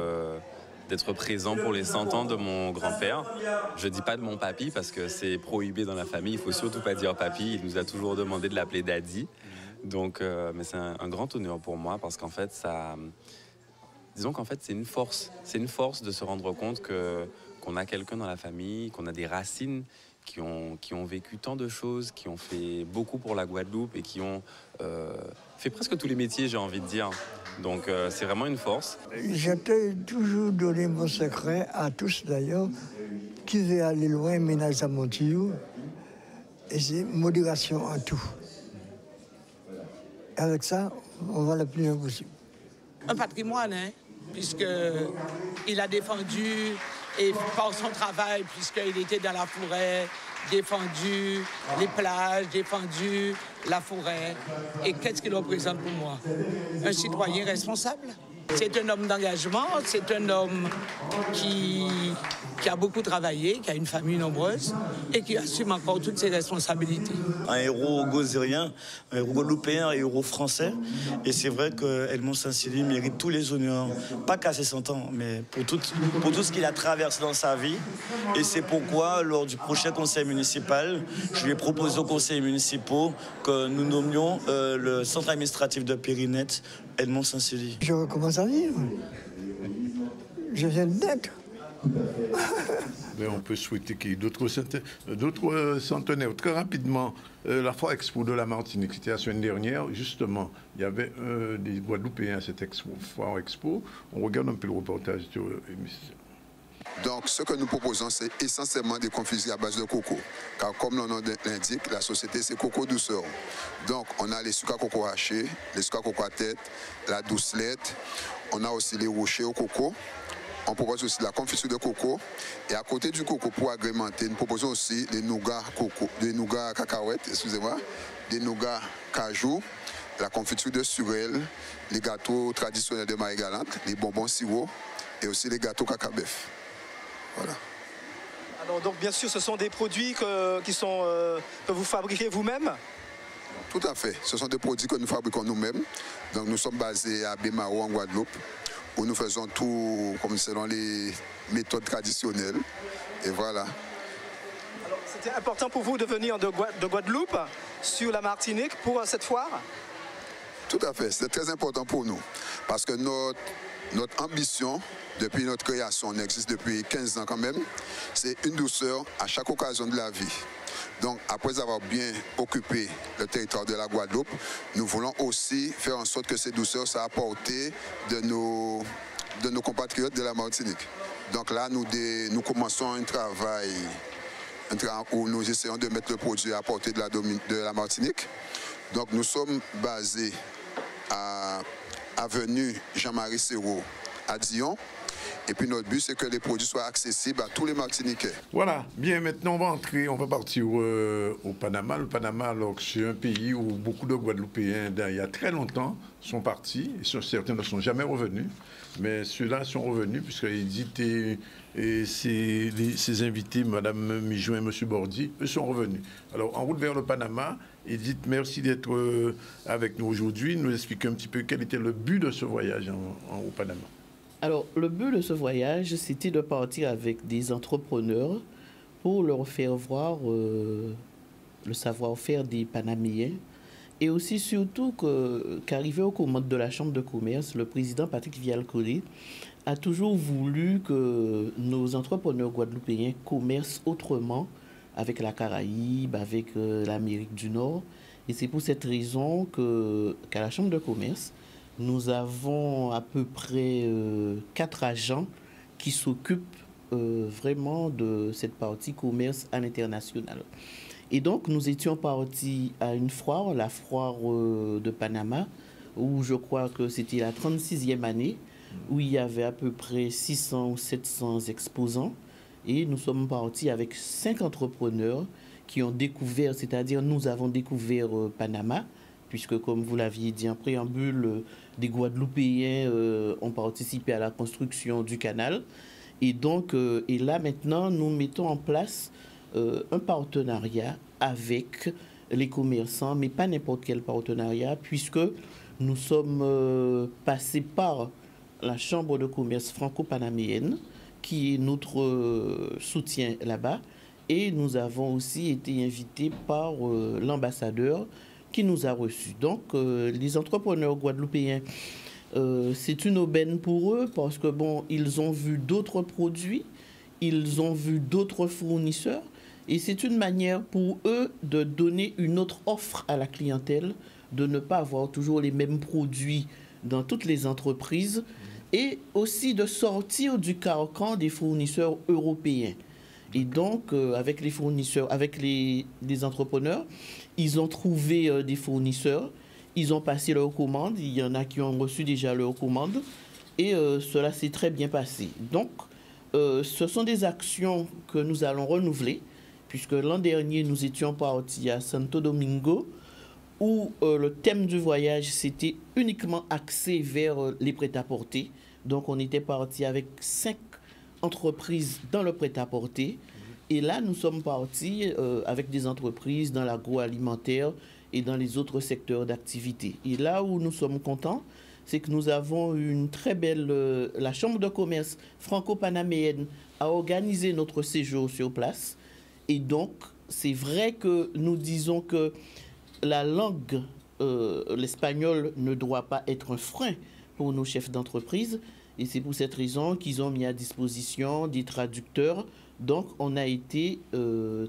d'être présent pour les 100 ans de mon grand-père. Je ne dis pas de mon papy parce que c'est prohibé dans la famille. Il ne faut surtout pas dire papy. Il nous a toujours demandé de l'appeler daddy. Donc, mais c'est un grand honneur pour moi parce qu'en fait, disons qu'en fait, c'est une force. C'est une force de se rendre compte qu'on a quelqu'un dans la famille, qu'on a des racines qui ont vécu tant de choses, qui ont fait beaucoup pour la Guadeloupe et qui ont fait presque tous les métiers, j'ai envie de dire. Donc c'est vraiment une force. J'ai toujours donné mon secret à tous d'ailleurs, qui veut aller loin, ménage à Montillou, et c'est modération en tout. Et avec ça, on va le plus loin possible. Un patrimoine, hein, puisqu'il a défendu, et par son travail, puisqu'il était dans la forêt, défendu les plages, défendu la forêt. Et qu'est-ce qu'il représente pour moi? Un citoyen responsable. C'est un homme d'engagement, c'est un homme qui a beaucoup travaillé, qui a une famille nombreuse et qui assume encore toutes ses responsabilités. Un héros gozérien, un héros guadeloupéen, un héros français. Et c'est vrai qu'Edmond Saint-Cyr mérite tous les honneurs, pas qu'à ses 100 ans, mais pour tout ce qu'il a traversé dans sa vie. Et c'est pourquoi, lors du prochain conseil municipal, je lui ai proposé aux conseils municipaux que nous nommions le centre administratif de Périnette Edmond Saint-Cyr. Je recommence à vivre. Je viens de naître. Mais on peut souhaiter qu'il y ait d'autres centenaires. Très rapidement, la Foire Expo de la Martinique, c'était la semaine dernière. Justement, il y avait des Guadeloupéens à cette Foire Expo. On regarde un peu le reportage de l'émission. Donc, ce que nous proposons, c'est essentiellement des confiseries à base de coco. Car comme le nom l'indique, la société, c'est coco douceur. Donc, on a les sucres à coco hachés, les sucres à coco à tête, la doucelette. On a aussi les rochers au coco. On propose aussi la confiture de coco. Et à côté du coco, pour agrémenter, nous proposons aussi des nougats coco, des nougats cacahuètes, excusez-moi, des nougats cajou, la confiture de surelle, les gâteaux traditionnels de Marie-Galante, les bonbons sirop et aussi les gâteaux cacabeuf. Voilà. Alors donc bien sûr ce sont des produits que vous fabriquez vous-même? Tout à fait, ce sont des produits que nous fabriquons nous-mêmes. Donc nous sommes basés à Bémaro en Guadeloupe où nous faisons tout comme selon les méthodes traditionnelles. Et voilà. Alors c'était important pour vous de venir de Guadeloupe sur la Martinique pour cette foire? Tout à fait, c'est très important pour nous parce que notre ambition, depuis notre création, on existe depuis 15 ans quand même, c'est une douceur à chaque occasion de la vie. Donc, après avoir bien occupé le territoire de la Guadeloupe, nous voulons aussi faire en sorte que ces douceurs soient apportées de nos compatriotes de la Martinique. Donc là, nous commençons un travail où nous essayons de mettre le produit à portée de la Martinique. Donc, nous sommes basés à avenue Jean-Marie Serrault à Dion. Et puis notre but, c'est que les produits soient accessibles à tous les Martiniquais. Voilà, bien, maintenant on va partir au Panama. Le Panama, alors c'est un pays où beaucoup de Guadeloupéens, il y a très longtemps, sont partis. Certains ne sont jamais revenus, mais ceux-là sont revenus, puisqu'Edith et ses invités, Mme Mijoux et M. Bordi, eux sont revenus. Alors, en route vers le Panama, Edith, merci d'être avec nous aujourd'hui. Nous expliquer un petit peu quel était le but de ce voyage au Panama. Alors, le but de ce voyage, c'était de partir avec des entrepreneurs pour leur faire voir le savoir-faire des Panaméens et aussi surtout qu'arrivé aux commandes de la Chambre de commerce, le président Patrick Vial-Collé a toujours voulu que nos entrepreneurs guadeloupéens commercent autrement avec la Caraïbe, avec l'Amérique du Nord. Et c'est pour cette raison qu'à la Chambre de commerce, nous avons à peu près 4 agents qui s'occupent vraiment de cette partie commerce à l'international. Et donc, nous étions partis à une foire, la foire de Panama, où je crois que c'était la 36e année, où il y avait à peu près 600 ou 700 exposants. Et nous sommes partis avec 5 entrepreneurs qui ont découvert, c'est-à-dire nous avons découvert Panama, puisque comme vous l'aviez dit en préambule, des Guadeloupéens ont participé à la construction du canal. Et donc, et là maintenant, nous mettons en place un partenariat avec les commerçants, mais pas n'importe quel partenariat, puisque nous sommes passés par la Chambre de commerce franco-panaméenne, qui est notre soutien là-bas. Et nous avons aussi été invités par l'ambassadeur qui nous a reçus. Donc, les entrepreneurs guadeloupéens, c'est une aubaine pour eux parce que, bon, ils ont vu d'autres produits, ils ont vu d'autres fournisseurs et c'est une manière pour eux de donner une autre offre à la clientèle, de ne pas avoir toujours les mêmes produits dans toutes les entreprises et aussi de sortir du carcan des fournisseurs européens. Et donc, avec les fournisseurs, avec les entrepreneurs, ils ont trouvé des fournisseurs, ils ont passé leurs commandes, il y en a qui ont reçu déjà leurs commandes, et cela s'est très bien passé. Donc, ce sont des actions que nous allons renouveler, puisque l'an dernier, nous étions partis à Santo Domingo, où le thème du voyage, c'était uniquement axé vers les prêt-à-porter. Donc, on était partis avec 5 entreprises dans le prêt-à-porter. Et là, nous sommes partis avec des entreprises dans l'agroalimentaire et dans les autres secteurs d'activité. Et là où nous sommes contents, c'est que nous avons une très belle... la Chambre de commerce franco-panaméenne a organisé notre séjour sur place. Et donc, c'est vrai que nous disons que la langue, l'espagnol, ne doit pas être un frein pour nos chefs d'entreprise. Et c'est pour cette raison qu'ils ont mis à disposition des traducteurs. Donc, on a été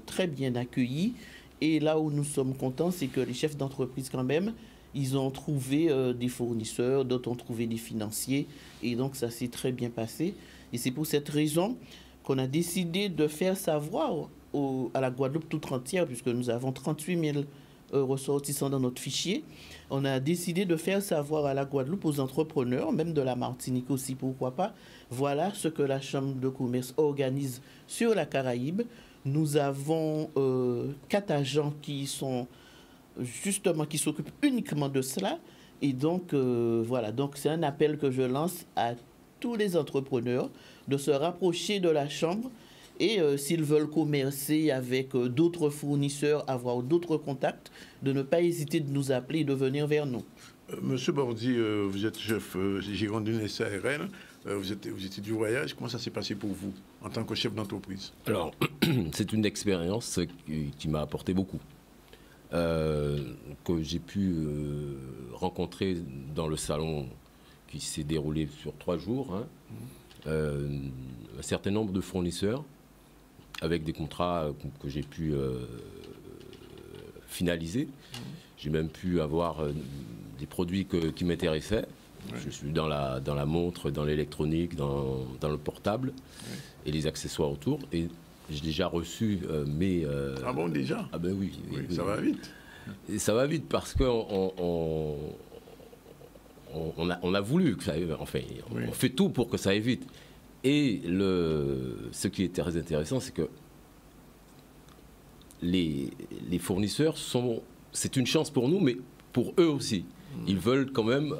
très bien accueillis. Et là où nous sommes contents, c'est que les chefs d'entreprise, quand même, ils ont trouvé des fournisseurs, d'autres ont trouvé des financiers. Et donc, ça s'est très bien passé. Et c'est pour cette raison qu'on a décidé de faire savoir à la Guadeloupe toute entière, puisque nous avons 38 000 ressortissants dans notre fichier. On a décidé de faire savoir à la Guadeloupe, aux entrepreneurs, même de la Martinique aussi, pourquoi pas, voilà ce que la Chambre de commerce organise sur la Caraïbe. Nous avons 4 agents qui sont justement, qui s'occupent uniquement de cela. Et donc, voilà, donc c'est un appel que je lance à tous les entrepreneurs de se rapprocher de la Chambre. Et s'ils veulent commercer avec d'autres fournisseurs, avoir d'autres contacts, de ne pas hésiter de nous appeler et de venir vers nous. Monsieur Bordy, vous êtes chef gérant d'une SARL, vous étiez du voyage. Comment ça s'est passé pour vous en tant que chef d'entreprise? Alors, c'est une expérience qui m'a apporté beaucoup, que j'ai pu rencontrer dans le salon qui s'est déroulé sur 3 jours, hein, un certain nombre de fournisseurs, avec des contrats que j'ai pu finaliser. J'ai même pu avoir des produits qui m'intéressaient. Ouais. Je suis dans la montre, dans l'électronique, dans le portable et les accessoires autour. Et j'ai déjà reçu mes... Ah bon, déjà? Ah ben oui. Ça va vite. Et ça va vite parce qu'on a voulu que ça aille, enfin, on fait tout pour que ça aille vite. Et ce qui est très intéressant, c'est que les fournisseurs c'est une chance pour nous, mais pour eux aussi. Ils veulent quand même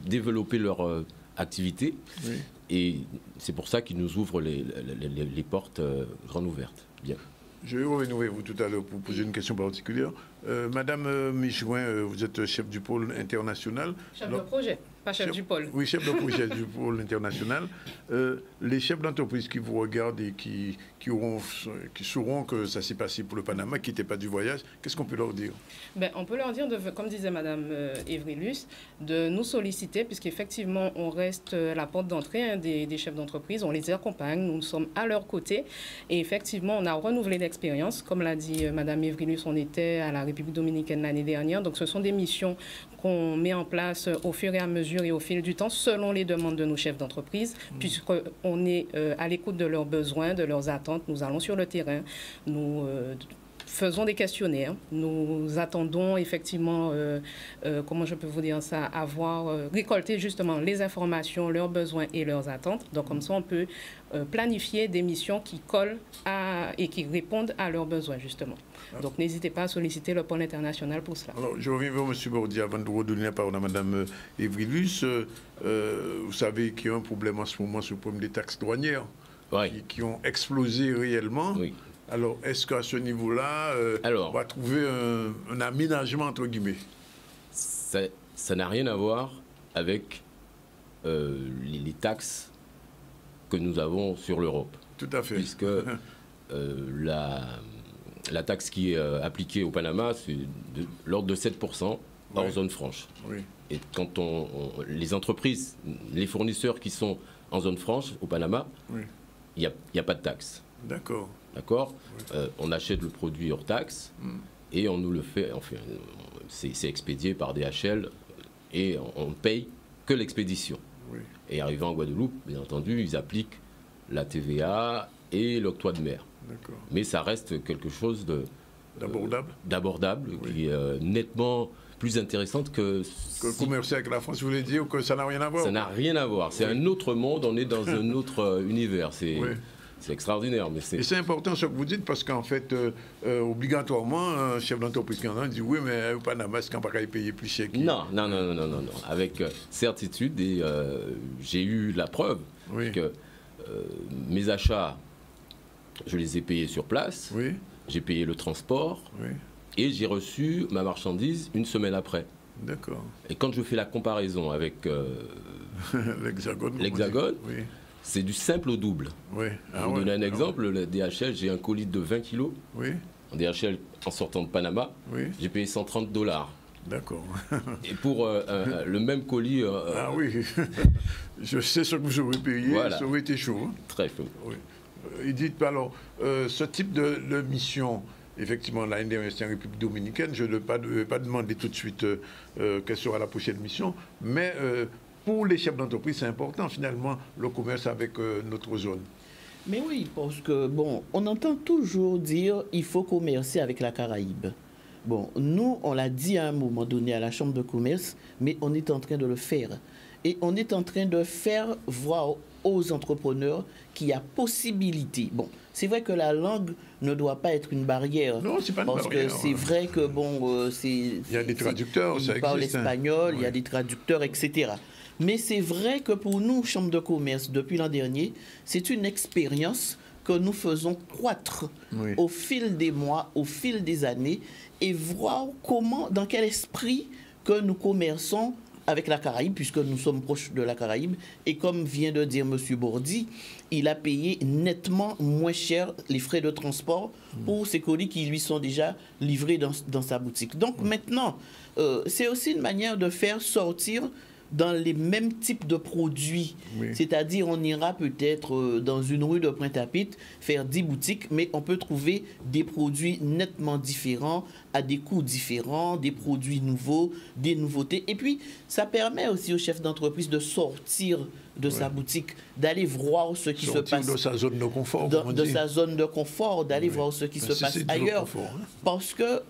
développer leur activité. Oui. Et c'est pour ça qu'ils nous ouvrent les portes grandes ouvertes. Bien. Je vais revenir avec vous tout à l'heure pour poser une question particulière. Madame Michouin, vous êtes chef du pôle international. Chef de projet, pas chef du pôle. Oui, chef de projet du pôle international. Les chefs d'entreprise qui vous regardent et qui sauront que ça s'est passé pour le Panama, qui n'était pas du voyage, qu'est-ce qu'on peut leur dire? On peut leur dire, comme disait Madame Evrilus, de nous solliciter, puisqu'effectivement, on reste la porte d'entrée des chefs d'entreprise, on les accompagne, nous sommes à leur côté. Et effectivement, on a renouvelé l'expérience. Comme l'a dit Madame Evrilus, on était à la République dominicaine l'année dernière. Donc, ce sont des missions qu'on met en place au fur et à mesure et au fil du temps, selon les demandes de nos chefs d'entreprise, puisqu'on est à l'écoute de leurs besoins, de leurs attentes. Nous allons sur le terrain, nous faisons des questionnaires, nous attendons effectivement, comment je peux vous dire ça, récolter justement les informations, leurs besoins et leurs attentes. Donc comme ça, on peut planifier des missions qui collent et qui répondent à leurs besoins justement. Donc n'hésitez pas à solliciter le pôle international pour cela. Alors, je reviens vers M. Bordy avant de redonner la parole à Mme Evrilus. Vous savez qu'il y a un problème en ce moment sur le problème des taxes douanières qui ont explosé réellement. Oui. Alors, est-ce qu'à ce niveau-là, on va trouver un aménagement, entre guillemets? Ça n'a rien à voir avec les taxes que nous avons sur l'Europe. Tout à fait. Puisque la taxe qui est appliquée au Panama, c'est de l'ordre de 7% hors zone franche. Oui. Et quand les entreprises, les fournisseurs qui sont en zone franche au Panama, il n'y a pas de taxe. D'accord. D'accord. On achète le produit hors taxe et on nous le fait. Enfin, c'est expédié par DHL et on ne paye que l'expédition. Oui. Et arrivant en Guadeloupe, bien entendu, ils appliquent la TVA et l'octroi de mer. Mais ça reste quelque chose d'abordable, qui est nettement plus intéressante que commercer avec la France, vous voulez dire que ça n'a rien à voir? Ça n'a rien à voir. C'est un autre monde, on est dans un autre univers. C'est extraordinaire. Et c'est important ce que vous dites parce qu'en fait, obligatoirement, un chef d'entreprise canadien dit oui, mais au Panama, est-ce qu'on ne peut pas payer plus cher? Non. Avec certitude, et j'ai eu la preuve que mes achats, je les ai payés sur place. J'ai payé le transport. Et j'ai reçu ma marchandise une semaine après. D'accord. Et quand je fais la comparaison avec l'Hexagone, c'est du simple au double. Je vais vous donner un exemple. Le DHL, j'ai un colis de 20 kilos. En DHL, en sortant de Panama, j'ai payé $130. D'accord. Et pour le même colis... ah oui, je sais ce que vous aurez payé, ça aurait été chaud. Hein. Très chaud. Oui. Et dites, alors, ce type de mission... Effectivement, l'année dernière, c'est en République dominicaine. Je ne vais pas demander tout de suite quelle sera la prochaine mission. Mais pour les chefs d'entreprise, c'est important, finalement, le commerce avec notre zone. Mais oui, parce que, bon, on entend toujours dire il faut commercer avec la Caraïbe. Bon, nous, on l'a dit à un moment donné à la Chambre de commerce, mais on est en train de le faire. Et on est en train de faire voir aux entrepreneurs qu'il y a possibilité. Bon, c'est vrai que la langue ne doit pas être une barrière. Non, c'est pas une barrière. Parce que c'est vrai que, bon, il y a des traducteurs, ça existe. Ils parlent l'espagnol, il y a des traducteurs, etc. Mais c'est vrai que pour nous, Chambre de commerce, depuis l'an dernier, c'est une expérience que nous faisons croître au fil des mois, au fil des années, et voir comment, dans quel esprit que nous commerçons avec la Caraïbe, puisque nous sommes proches de la Caraïbe. Et comme vient de dire M. Bourdi, il a payé nettement moins cher les frais de transport pour ces colis qui lui sont déjà livrés dans sa boutique. Donc maintenant, c'est aussi une manière de faire sortir dans les mêmes types de produits. C'est-à-dire, on ira peut-être dans une rue de Pointe-à-Pitre faire 10 boutiques, mais on peut trouver des produits nettement différents, à des coûts différents, des produits nouveaux, des nouveautés. Et puis, ça permet aussi au chef d'entreprise de sortir de sa boutique, d'aller voir ce qui se passe. De sa zone de confort. De sa zone de confort, d'aller voir ce qui se passe ailleurs. Parce que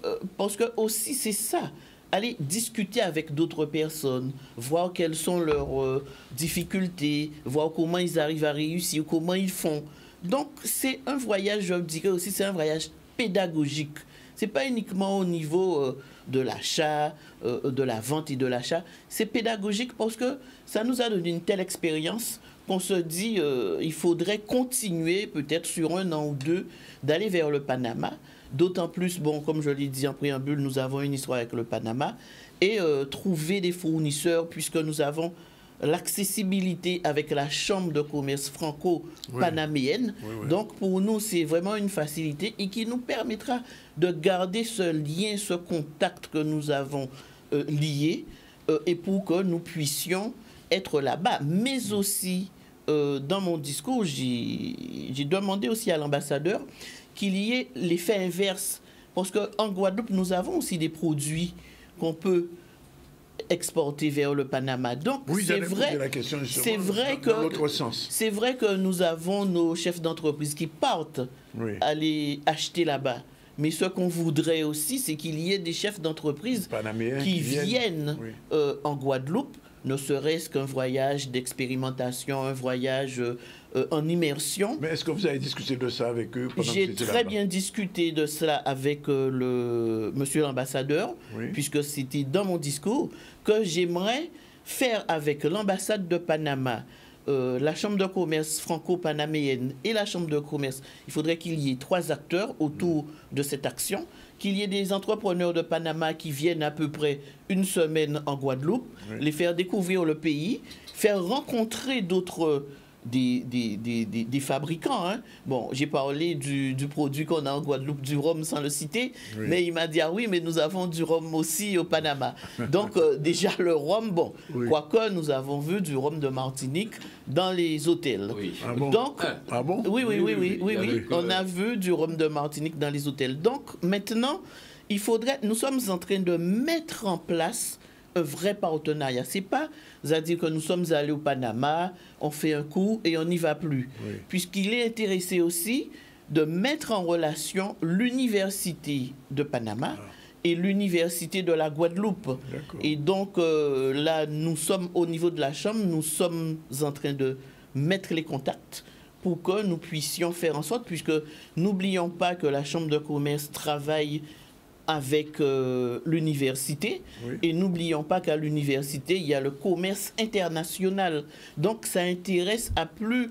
aussi, c'est ça. Aller discuter avec d'autres personnes, voir quelles sont leurs difficultés, voir comment ils arrivent à réussir, comment ils font. Donc, c'est un voyage, je dirais aussi, c'est un voyage pédagogique. Ce n'est pas uniquement au niveau de l'achat, de la vente et de l'achat. C'est pédagogique parce que ça nous a donné une telle expérience qu'on se dit il faudrait continuer peut-être sur 1 an ou 2 d'aller vers le Panama. D'autant plus, bon, comme je l'ai dit en préambule, nous avons une histoire avec le Panama et trouver des fournisseurs puisque nous avons l'accessibilité avec la Chambre de commerce franco-panaméenne. Donc, pour nous, c'est vraiment une facilité et qui nous permettra de garder ce lien, ce contact que nous avons lié et pour que nous puissions être là-bas. Mais aussi, dans mon discours, j'ai demandé aussi à l'ambassadeur qu'il y ait l'effet inverse. Parce qu'en Guadeloupe, nous avons aussi des produits qu'on peut exporter vers le Panama. Donc, c'est vrai que nous avons nos chefs d'entreprise qui partent aller acheter là-bas. Mais ce qu'on voudrait aussi, c'est qu'il y ait des chefs d'entreprise qui viennent en Guadeloupe, ne serait-ce qu'un voyage d'expérimentation, un voyage en immersion. Mais est-ce que vous avez discuté de ça avec eux? J'ai très bien discuté de cela avec monsieur l'ambassadeur, puisque c'était dans mon discours, que j'aimerais faire avec l'ambassade de Panama, la Chambre de commerce franco-panaméenne et la Chambre de commerce. Il faudrait qu'il y ait 3 acteurs autour de cette action qu'il y ait des entrepreneurs de Panama qui viennent à peu près une semaine en Guadeloupe, les faire découvrir le pays, faire rencontrer d'autres des fabricants. Hein. Bon, j'ai parlé du produit qu'on a en Guadeloupe, du rhum sans le citer, mais il m'a dit, ah oui, mais nous avons du rhum aussi au Panama. Donc, déjà, le rhum, bon, quoique nous avons vu du rhum de Martinique dans les hôtels. Ah bon? Donc, Oui. On a vu du rhum de Martinique dans les hôtels. Donc, maintenant, nous sommes en train de mettre en place un vrai partenariat. C'est pas, c'est-à-dire que nous sommes allés au Panama, on fait un coup et on n'y va plus. Puisqu'il est intéressé aussi de mettre en relation l'université de Panama et l'université de la Guadeloupe. Et donc là, nous sommes au niveau de la Chambre, nous sommes en train de mettre les contacts pour que nous puissions faire en sorte, puisque n'oublions pas que la Chambre de commerce travaille avec l'université. Et n'oublions pas qu'à l'université, il y a le commerce international. Donc, ça intéresse à plus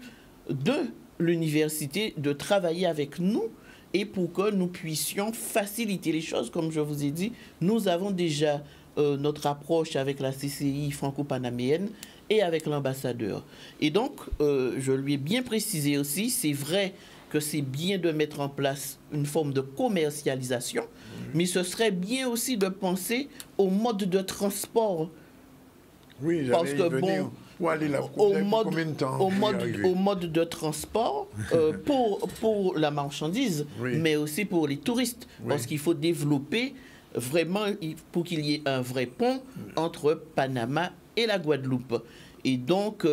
de l'université de travailler avec nous et pour que nous puissions faciliter les choses. Comme je vous ai dit, nous avons déjà notre approche avec la CCI franco-panaméenne et avec l'ambassadeur. Et donc, je lui ai bien précisé aussi, c'est vrai que c'est bien de mettre en place une forme de commercialisation, mais ce serait bien aussi de penser au mode de transport. Oui, parce que bon, au mode de transport pour la marchandise, mais aussi pour les touristes, parce qu'il faut développer vraiment, pour qu'il y ait un vrai pont entre Panama et la Guadeloupe. Et donc,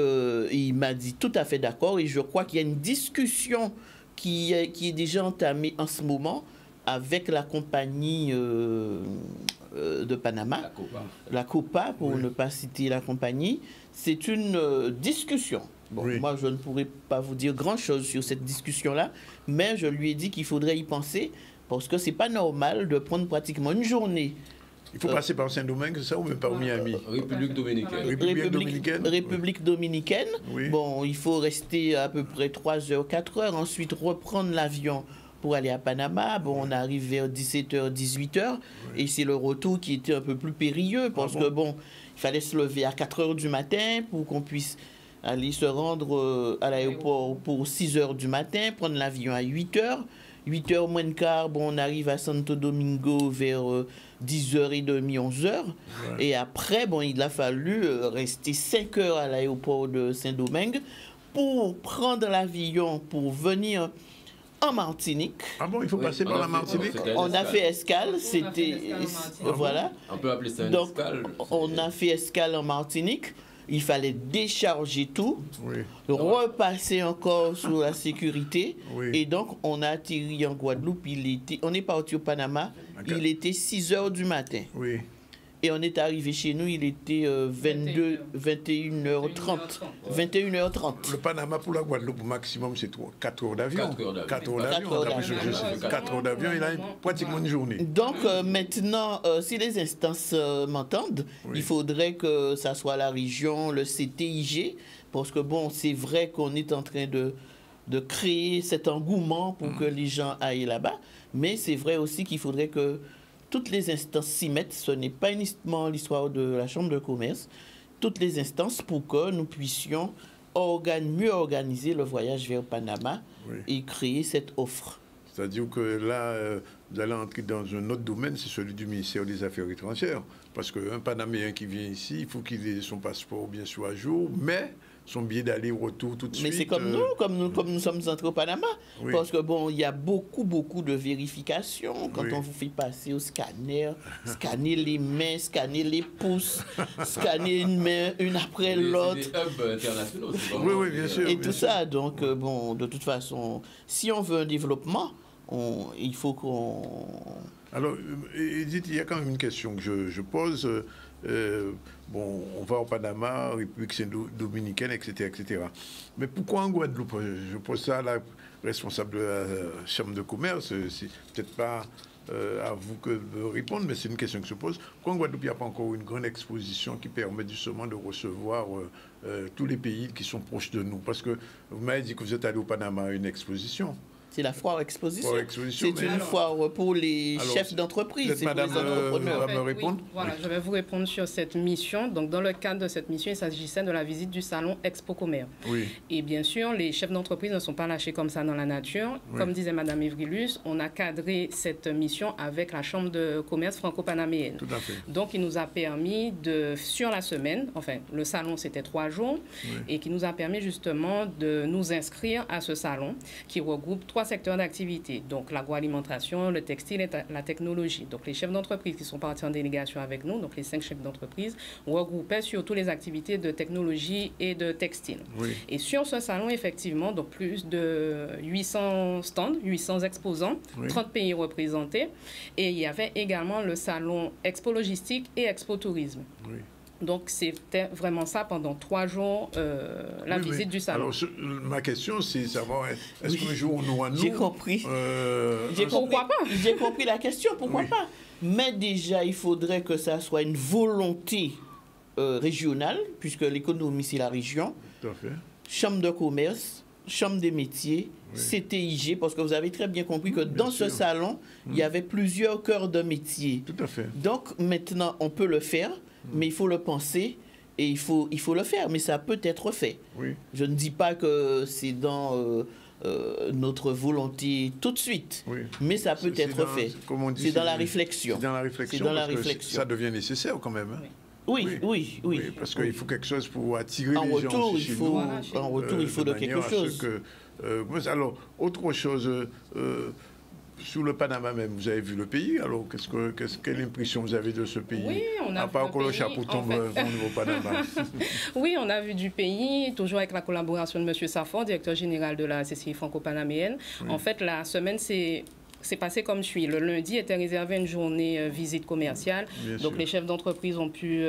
il m'a dit tout à fait d'accord, et je crois qu'il y a une discussion qui est déjà entamée en ce moment avec la compagnie de Panama, la Copa, pour ne pas citer la compagnie. C'est une discussion. Bon, moi, je ne pourrais pas vous dire grand-chose sur cette discussion-là, mais je lui ai dit qu'il faudrait y penser, parce que c'est pas normal de prendre pratiquement une journée. Il faut passer par Saint-Domingue, c'est ça, ou même par Miami? République dominicaine. République dominicaine. Bon, il faut rester à peu près 3 heures, 4 heures, ensuite reprendre l'avion pour aller à Panama. Bon, on arrive vers 17h, 18h, et c'est le retour qui était un peu plus périlleux, parce que bon, il fallait se lever à 4 heures du matin pour qu'on puisse aller se rendre à l'aéroport pour 6 heures du matin, prendre l'avion à 8 heures. 8 heures moins de quart, bon, on arrive à Santo Domingo vers 10h30, 11h. Et après, bon, il a fallu rester 5 heures à l'aéroport de Saint-Domingue pour prendre l'avion pour venir en Martinique. Ah bon, il faut passer par la Martinique? On a fait escale, c'était... Voilà. On peut appeler ça une donc, escale. On a fait escale en Martinique. Il fallait décharger tout, repasser encore sur la sécurité. Et donc, on a atterri en Guadeloupe. On est parti au Panama. Il était 6 heures du matin. Et on est arrivé chez nous, il était 21h30. 21h30. Le Panama pour la Guadeloupe, maximum, c'est 4 heures d'avion. 4 heures d'avion, il a pratiquement une journée. Donc maintenant, si les instances m'entendent, il faudrait que ça soit la région, le CTIG, parce que bon, c'est vrai qu'on est en train de créer cet engouement pour que les gens aillent là-bas, mais c'est vrai aussi qu'il faudrait que toutes les instances s'y mettent. Ce n'est pas uniquement l'histoire de la Chambre de commerce. Toutes les instances pour que nous puissions mieux organiser le voyage vers Panama et créer cette offre. C'est-à-dire que là, vous allez entrer dans un autre domaine, c'est celui du ministère des Affaires étrangères. Parce qu'un Panaméen qui vient ici, il faut qu'il ait son passeport bien sûr à jour, mais son billet d'aller-retour tout de suite. Mais c'est comme nous sommes entrés au Panama. Parce que bon, il y a beaucoup de vérifications quand on vous fait passer au scanner, scanner les mains, scanner les pouces, scanner une main une après l'autre. C'est des hubs internationaux. Oui, bien sûr. Et tout ça, donc bon, de toute façon, si on veut un développement, il faut qu'on... Alors, Edith, il y a quand même une question que je pose. Bon, on va au Panama, République dominicaine, etc., etc. Mais pourquoi en Guadeloupe? Je pose ça à la responsable de la Chambre de commerce. C'est peut-être pas à vous que de répondre, mais c'est une question qui se pose. Pourquoi en Guadeloupe, il n'y a pas encore une grande exposition qui permet justement de recevoir tous les pays qui sont proches de nous? Parce que vous m'avez dit que vous êtes allé au Panama à une exposition. C'est la foire exposition. exposition, C'est une foire pour les chefs d'entreprise, c'est pour les entrepreneurs. me répondre. Oui, voilà, je vais vous répondre sur cette mission. Donc, dans le cadre de cette mission, il s'agissait de la visite du salon Expo Commerce. Oui. Et bien sûr, les chefs d'entreprise ne sont pas lâchés comme ça dans la nature. Oui. Comme disait Madame Evrilus, on a cadré cette mission avec la Chambre de commerce franco-panaméenne. Tout à fait. Donc, il nous a permis de, sur la semaine, enfin, le salon c'était 3 jours, et qui nous a permis justement de nous inscrire à ce salon qui regroupe 3 secteurs d'activité, donc l'agroalimentation, le textile et la technologie. Donc les chefs d'entreprise qui sont partis en délégation avec nous, donc les 5 chefs d'entreprise, regroupaient surtout les activités de technologie et de textile. Oui. Et sur ce salon, effectivement, donc plus de 800 stands, 800 exposants, 30 pays représentés, et il y avait également le salon Expo Logistique et Expo Tourisme. Oui. Donc, c'était vraiment ça pendant 3 jours, la visite du salon. Alors, ma question, c'est savoir, est-ce qu'un jour, nous, à nous... J'ai compris. Pourquoi pas? J'ai compris la question, pourquoi pas? Mais déjà, il faudrait que ça soit une volonté régionale, puisque l'économie, c'est la région. Tout à fait. Chambre de commerce, chambre des métiers, CTIG, parce que vous avez très bien compris que dans ce salon, il y avait plusieurs cœurs de métier. Tout à fait. Donc, maintenant, on peut le faire, mais il faut le penser et il faut le faire, mais ça peut être fait. Oui. Je ne dis pas que c'est dans notre volonté tout de suite, mais ça peut être fait. C'est dans la réflexion. C'est dans la réflexion. C'est dans la parce que réflexion. ça devient nécessaire quand même. Hein. Oui. Parce qu'il faut quelque chose pour attirer les gens en chez nous. En retour, il faut de quelque chose. Alors, autre chose, sous le Panama même, vous avez vu le pays. Alors, quelle impression vous avez de ce pays? Oui, on a à vu part le que le pays, chapeau en tombe fait. au niveau Panama. Oui, on a vu du pays, toujours avec la collaboration de M. Safon, directeur général de la CCI franco-panaméenne. Oui. En fait, la semaine, c'est passé comme suit. Le lundi était réservé une journée visite commerciale. Bien Donc sûr. les chefs d'entreprise ont pu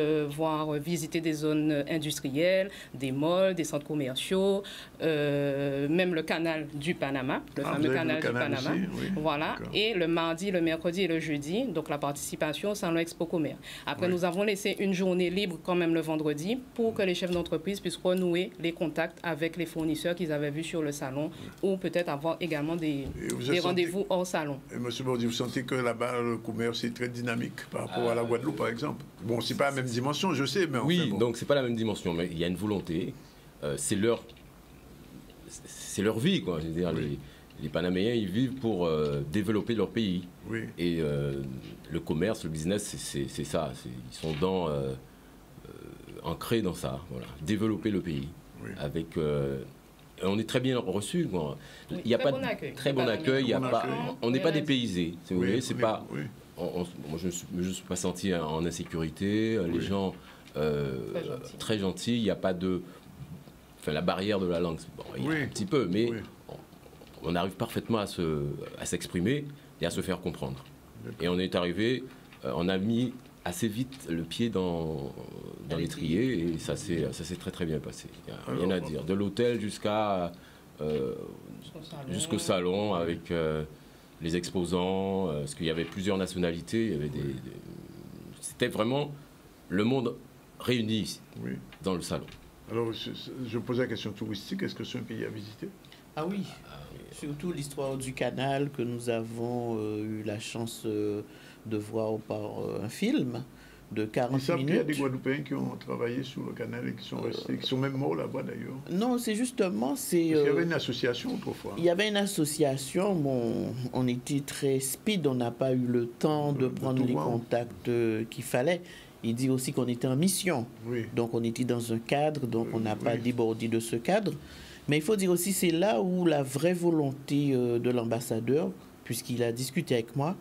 visiter des zones industrielles, des malls, des centres commerciaux, même le canal du Panama, le fameux canal du Panama. Aussi, oui. Voilà. Et le mardi, le mercredi et le jeudi, donc la participation au salon Expo Commerce. Après, nous avons laissé une journée libre quand même le vendredi pour que les chefs d'entreprise puissent renouer les contacts avec les fournisseurs qu'ils avaient vus sur le salon ou peut-être avoir également des rendez-vous hors salon. Et Monsieur Bordi, vous sentez que là-bas, le commerce est très dynamique par rapport à la Guadeloupe, par exemple? Bon, c'est pas la même dimension, je sais, mais oui, enfin, bon. donc c'est pas la même dimension, mais il y a une volonté. C'est leur vie, quoi. Je veux dire, les Panaméens, ils vivent pour développer leur pays. Oui. Et le commerce, le business, c'est ça. Ils sont ancrés dans ça. Voilà. Développer le pays. Oui. Avec... on est très bien reçus. Oui, il y a très pas bon accueil. très bon accueil. Il y a pas, on n'est pas dépaysés. Si vous voulez, c'est pas. Oui. Moi, je ne me suis pas senti en insécurité. Les gens très gentils. Il n'y a pas de. Enfin, la barrière de la langue, bon, il y a un petit peu, mais on arrive parfaitement à s'exprimer et à se faire comprendre. Et on est arrivé, on a mis assez vite le pied dans l'étrier et ça s'est très très bien passé. Il n'y a rien à dire. De l'hôtel jusqu'au salon avec les exposants, parce qu'il y avait plusieurs nationalités, il y avait c'était vraiment le monde réuni ici, dans le salon. Alors, je pose la question touristique, est-ce que c'est un pays à visiter? Ah oui, surtout l'histoire du canal que nous avons eu la chance de voir par un film de 40 minutes. Il y a des Guadeloupéens qui ont travaillé sur le canal et qui sont restés, qui sont même morts là-bas d'ailleurs. Non, c'est justement... Il y avait une association autrefois. Il y avait une association, bon, on était très speed, on n'a pas eu le temps de prendre les contacts qu'il fallait. Il dit aussi qu'on était en mission. Oui. Donc on était dans un cadre, donc on n'a pas débordé de ce cadre. Mais il faut dire aussi, c'est là où la vraie volonté de l'ambassadeur, puisqu'il a discuté avec moi,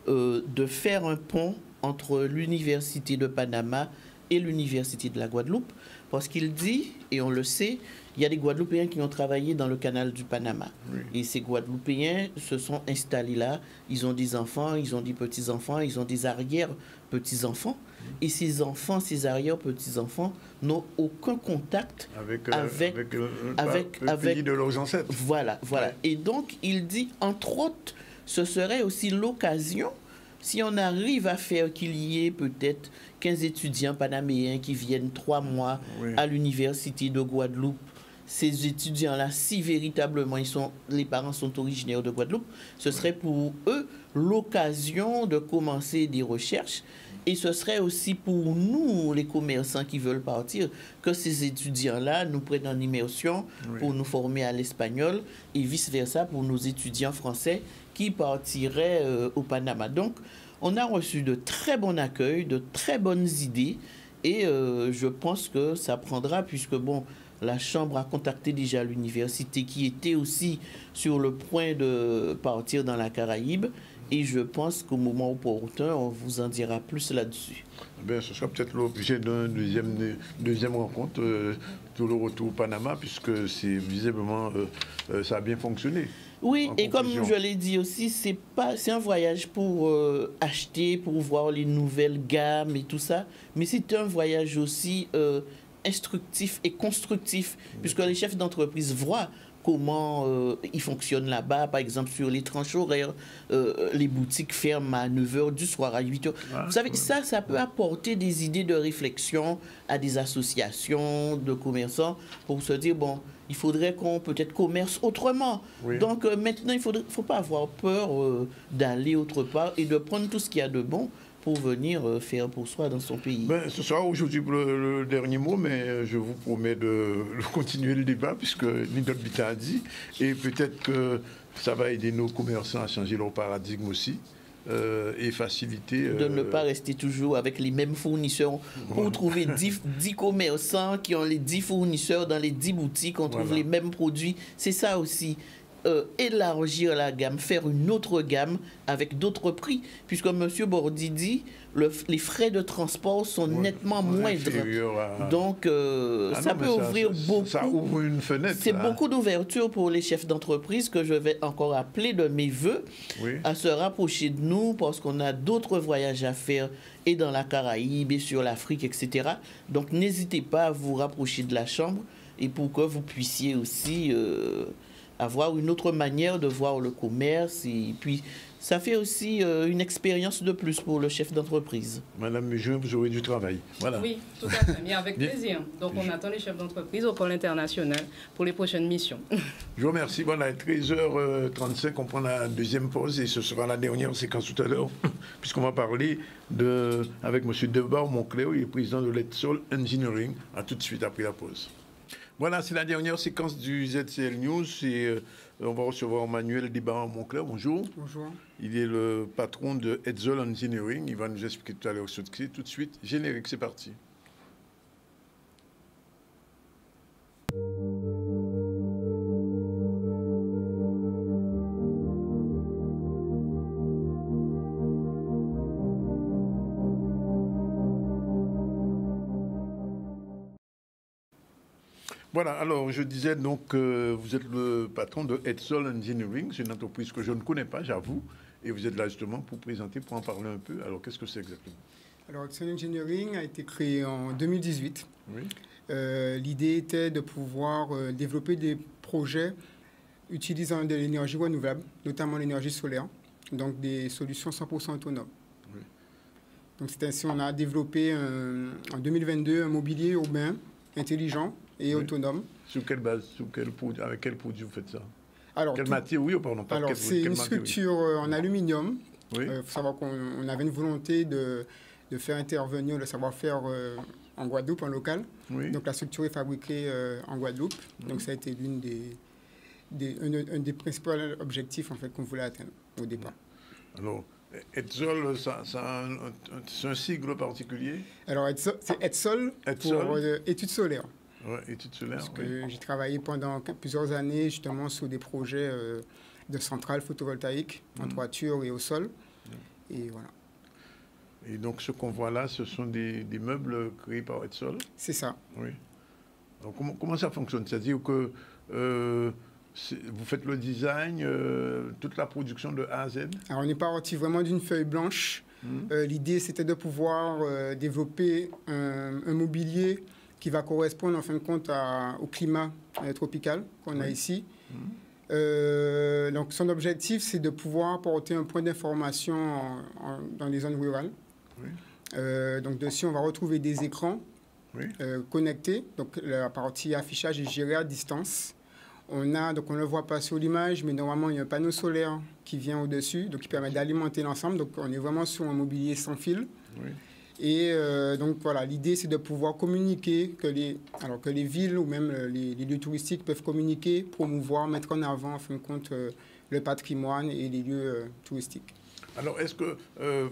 de faire un pont entre l'université de Panama et l'université de la Guadeloupe. Parce qu'il dit, et on le sait, il y a des Guadeloupéens qui ont travaillé dans le canal du Panama. Oui. Et ces Guadeloupéens se sont installés là. Ils ont des enfants, ils ont des petits-enfants, ils ont des arrière-petits-enfants. Et ces enfants, ces arrière-petits-enfants n'ont aucun contact avec le pays de leurs ancêtres. Voilà. Ouais. Et donc, il dit, entre autres, ce serait aussi l'occasion, si on arrive à faire qu'il y ait peut-être 15 étudiants panaméens qui viennent 3 mois à l'université de Guadeloupe, ces étudiants-là, si véritablement les parents sont originaires de Guadeloupe, ce serait pour eux l'occasion de commencer des recherches. Et ce serait aussi pour nous, les commerçants qui veulent partir, que ces étudiants-là nous prennent en immersion pour nous former à l'espagnol et vice-versa pour nos étudiants français qui partiraient au Panama. Donc, on a reçu de très bons accueils, de très bonnes idées et je pense que ça prendra puisque, bon, la Chambre a contacté déjà l'université qui était aussi sur le point de partir dans la Caraïbe. Et je pense qu'au moment opportun, on vous en dira plus là-dessus. Bien, ce sera peut-être l'objet d'une deuxième rencontre, tout le retour au Panama, puisque c'est visiblement, ça a bien fonctionné. Oui, et comme je l'ai dit aussi, c'est un voyage pour acheter, pour voir les nouvelles gammes et tout ça, mais c'est un voyage aussi instructif et constructif, puisque les chefs d'entreprise voient comment ils fonctionnent là-bas, par exemple sur les tranches horaires, les boutiques ferment à 9h du soir, à 8h. Vous savez, ça peut apporter des idées de réflexion à des associations de commerçants pour se dire, bon, il faudrait qu'on peut-être commerce autrement. Oui. Donc maintenant, il ne faut pas avoir peur d'aller autre part et de prendre tout ce qu'il y a de bon pour venir faire pour soi dans son pays. Ben, ce sera aujourd'hui le dernier mot, mais je vous promets de continuer le débat, puisque Nidot Bita a dit, et peut-être que ça va aider nos commerçants à changer leur paradigme aussi, et faciliter... De ne pas rester toujours avec les mêmes fournisseurs. Pour trouver 10 commerçants qui ont les 10 fournisseurs dans les 10 boutiques, on trouve les mêmes produits. C'est ça aussi. Élargir la gamme, faire une autre gamme avec d'autres prix, puisque M. Bordi dit les frais de transport sont nettement moindres. Donc, ça peut ouvrir beaucoup. Ça ouvre une fenêtre. C'est beaucoup d'ouverture pour les chefs d'entreprise que je vais encore appeler de mes voeux à se rapprocher de nous parce qu'on a d'autres voyages à faire et dans la Caraïbe et sur l'Afrique, etc. Donc, n'hésitez pas à vous rapprocher de la Chambre et pour que vous puissiez aussi... avoir une autre manière de voir le commerce et puis ça fait aussi une expérience de plus pour le chef d'entreprise. Madame Mujin, vous aurez du travail. Voilà. Oui, tout à fait, mais avec plaisir. Donc on attend les chefs d'entreprise au pôle international pour les prochaines missions. Je vous remercie. Voilà, à 13h35, on prend la deuxième pause et ce sera la dernière séquence tout à l'heure, puisqu'on va parler avec M. Debar Moncléo, il est président de l'Edsol Engineering. À tout de suite après la pause. Voilà, c'est la dernière séquence du ZCL News et on va recevoir Manuel Debar Moncléo. Bonjour. Bonjour. Il est le patron de Edsol Engineering. Il va nous expliquer tout à l'heure ce que c'est. Tout de suite, générique, c'est parti. Voilà, alors je disais donc que vous êtes le patron de Edsol Engineering, c'est une entreprise que je ne connais pas, j'avoue, et vous êtes là justement pour présenter, pour en parler un peu. Alors qu'est-ce que c'est exactement? Alors Edsol Engineering a été créé en 2018. Oui. L'idée était de pouvoir développer des projets utilisant de l'énergie renouvelable, notamment l'énergie solaire, donc des solutions 100% autonomes. Oui. Donc c'est ainsi qu'on a développé en 2022 un mobilier urbain intelligent et autonome. Sur quelle base, avec quel produit vous faites ça? Alors, quelle matière? Oui, pardon. Alors, c'est une structure en aluminium. Il faut savoir qu'on avait une volonté de faire intervenir le savoir-faire en Guadeloupe, en local. Oui. Donc, la structure est fabriquée en Guadeloupe. Donc, ça a été un des principaux objectifs en fait, qu'on voulait atteindre au départ. Alors, Edsol, c'est un sigle particulier? Alors, c'est Edsol pour études solaires. Oui, études solaires. Parce que j'ai travaillé pendant plusieurs années justement sur des projets de centrales photovoltaïques en toiture et au sol. Et voilà. Et donc ce qu'on voit là, ce sont des meubles créés par Edsol? C'est ça. Oui. Alors, comment ça fonctionne? C'est-à-dire que vous faites le design, toute la production de A à Z? Alors on est parti vraiment d'une feuille blanche. L'idée c'était de pouvoir développer un mobilier qui va correspondre en fin de compte au climat tropical qu'on a ici. Donc son objectif, c'est de pouvoir apporter un point d'information dans les zones rurales. Donc dessus, on va retrouver des écrans connectés. Donc la partie affichage est gérée à distance. On le voit pas sur l'image, mais normalement, il y a un panneau solaire qui vient au-dessus, donc qui permet d'alimenter l'ensemble. Donc on est vraiment sur un mobilier sans fil. Oui. Et donc voilà, l'idée c'est de pouvoir communiquer, que les villes ou même les lieux touristiques peuvent communiquer, promouvoir, mettre en avant en fin de compte le patrimoine et les lieux touristiques. Alors est-ce que,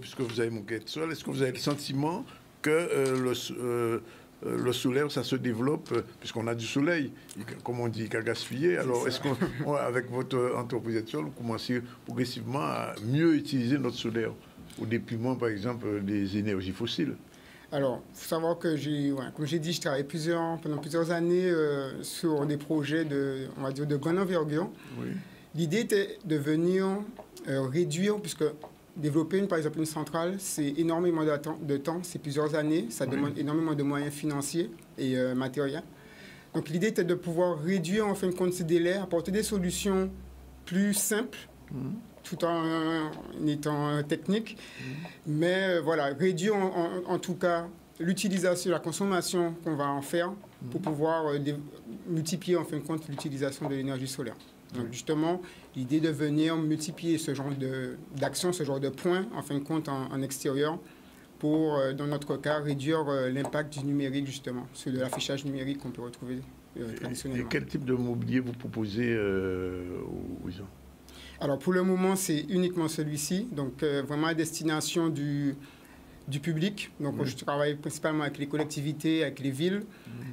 puisque vous avez manqué de sol, est-ce que vous avez le sentiment que le solaire, ça se développe, puisqu'on a du soleil, comme on dit, qu'à gaspiller. Alors, est-ce qu'avec votre entreprise Edsol, vous commencez progressivement à mieux utiliser notre solaire au déploiement, par exemple, des énergies fossiles? Alors, il faut savoir que comme j'ai dit, je travaille pendant plusieurs années sur des projets de grande envergure. Oui. L'idée était de venir réduire, puisque développer par exemple une centrale, c'est énormément de temps, c'est plusieurs années, ça demande énormément de moyens financiers et matériels. Donc l'idée était de pouvoir réduire en fin de compte ces délais, apporter des solutions plus simples, tout en étant technique, mais voilà, réduire en tout cas l'utilisation, la consommation qu'on va en faire pour pouvoir multiplier en fin de compte l'utilisation de l'énergie solaire. Donc justement, l'idée de venir multiplier ce genre d'actions, ce genre de points, en fin de compte, en extérieur, pour, dans notre cas, réduire l'impact du numérique, justement, sur de l'affichage numérique qu'on peut retrouver traditionnellement. Et quel type de mobilier vous proposez aux gens? Alors, pour le moment, c'est uniquement celui-ci, donc vraiment à destination du public. Donc, je travaille principalement avec les collectivités, avec les villes,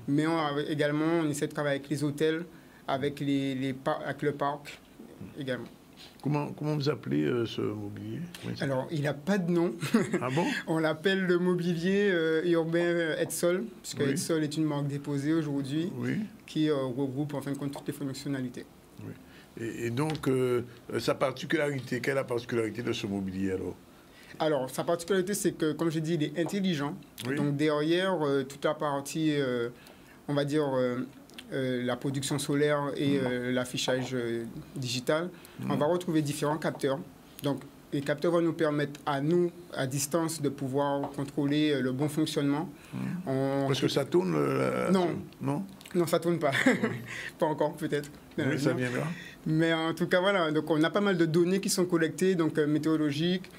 mais on essaie de travailler avec les hôtels, avec le parc également. Comment vous appelez ce mobilier? Alors, il n'a pas de nom. Ah bon? On l'appelle le mobilier urbain Edsol, puisque Edsol est une marque déposée aujourd'hui qui regroupe en fin de compte toutes les fonctionnalités. Oui. Et donc, sa particularité, quelle est la particularité de ce mobilier alors? Alors, sa particularité, c'est que, comme je dis, il est intelligent. Donc, derrière, toute la partie, on va dire... la production solaire et l'affichage digital, on va retrouver différents capteurs. Donc, les capteurs vont nous permettre à nous, à distance, de pouvoir contrôler le bon fonctionnement. Parce que ça tourne Non, ça ne tourne pas. Pas encore, peut-être. Oui, ça viendra. Mais en tout cas, voilà. Donc, on a pas mal de données qui sont collectées, donc météorologiques.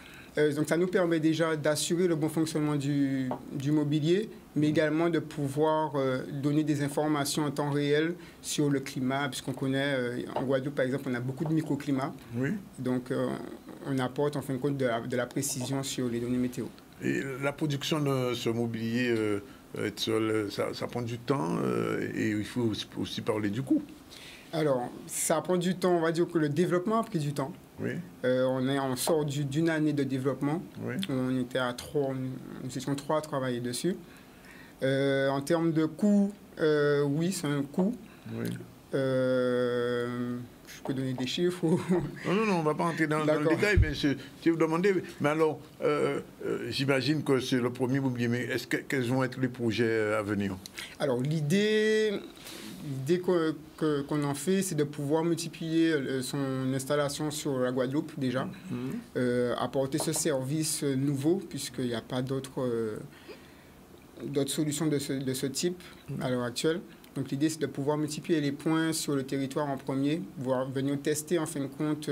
Donc, ça nous permet déjà d'assurer le bon fonctionnement du mobilier, mais également de pouvoir donner des informations en temps réel sur le climat, puisqu'on connaît, en Guadeloupe, par exemple, on a beaucoup de microclimats. Oui. Donc, on apporte, en fin de compte, de la précision sur les données météo. Et la production de ce mobilier, ça prend du temps et il faut aussi parler du coût. Alors, ça prend du temps. On va dire que le développement a pris du temps. Oui. On sort d'une année de développement. Oui. On était nous étions 3 à travailler dessus. En termes de coût, oui, c'est un coût. Oui. Je peux donner des chiffres ou... Non, on ne va pas entrer dans le détail, mais si vous demandez... Mais alors, j'imagine que c'est le premier mobilier, mais quels vont être les projets à venir? Alors, l'idée qu'on en fait, c'est de pouvoir multiplier son installation sur la Guadeloupe, déjà, apporter ce service nouveau, puisqu'il n'y a pas d'autres solutions de ce type à l'heure actuelle. Donc l'idée, c'est de pouvoir multiplier les points sur le territoire en premier, voir venir tester en fin de compte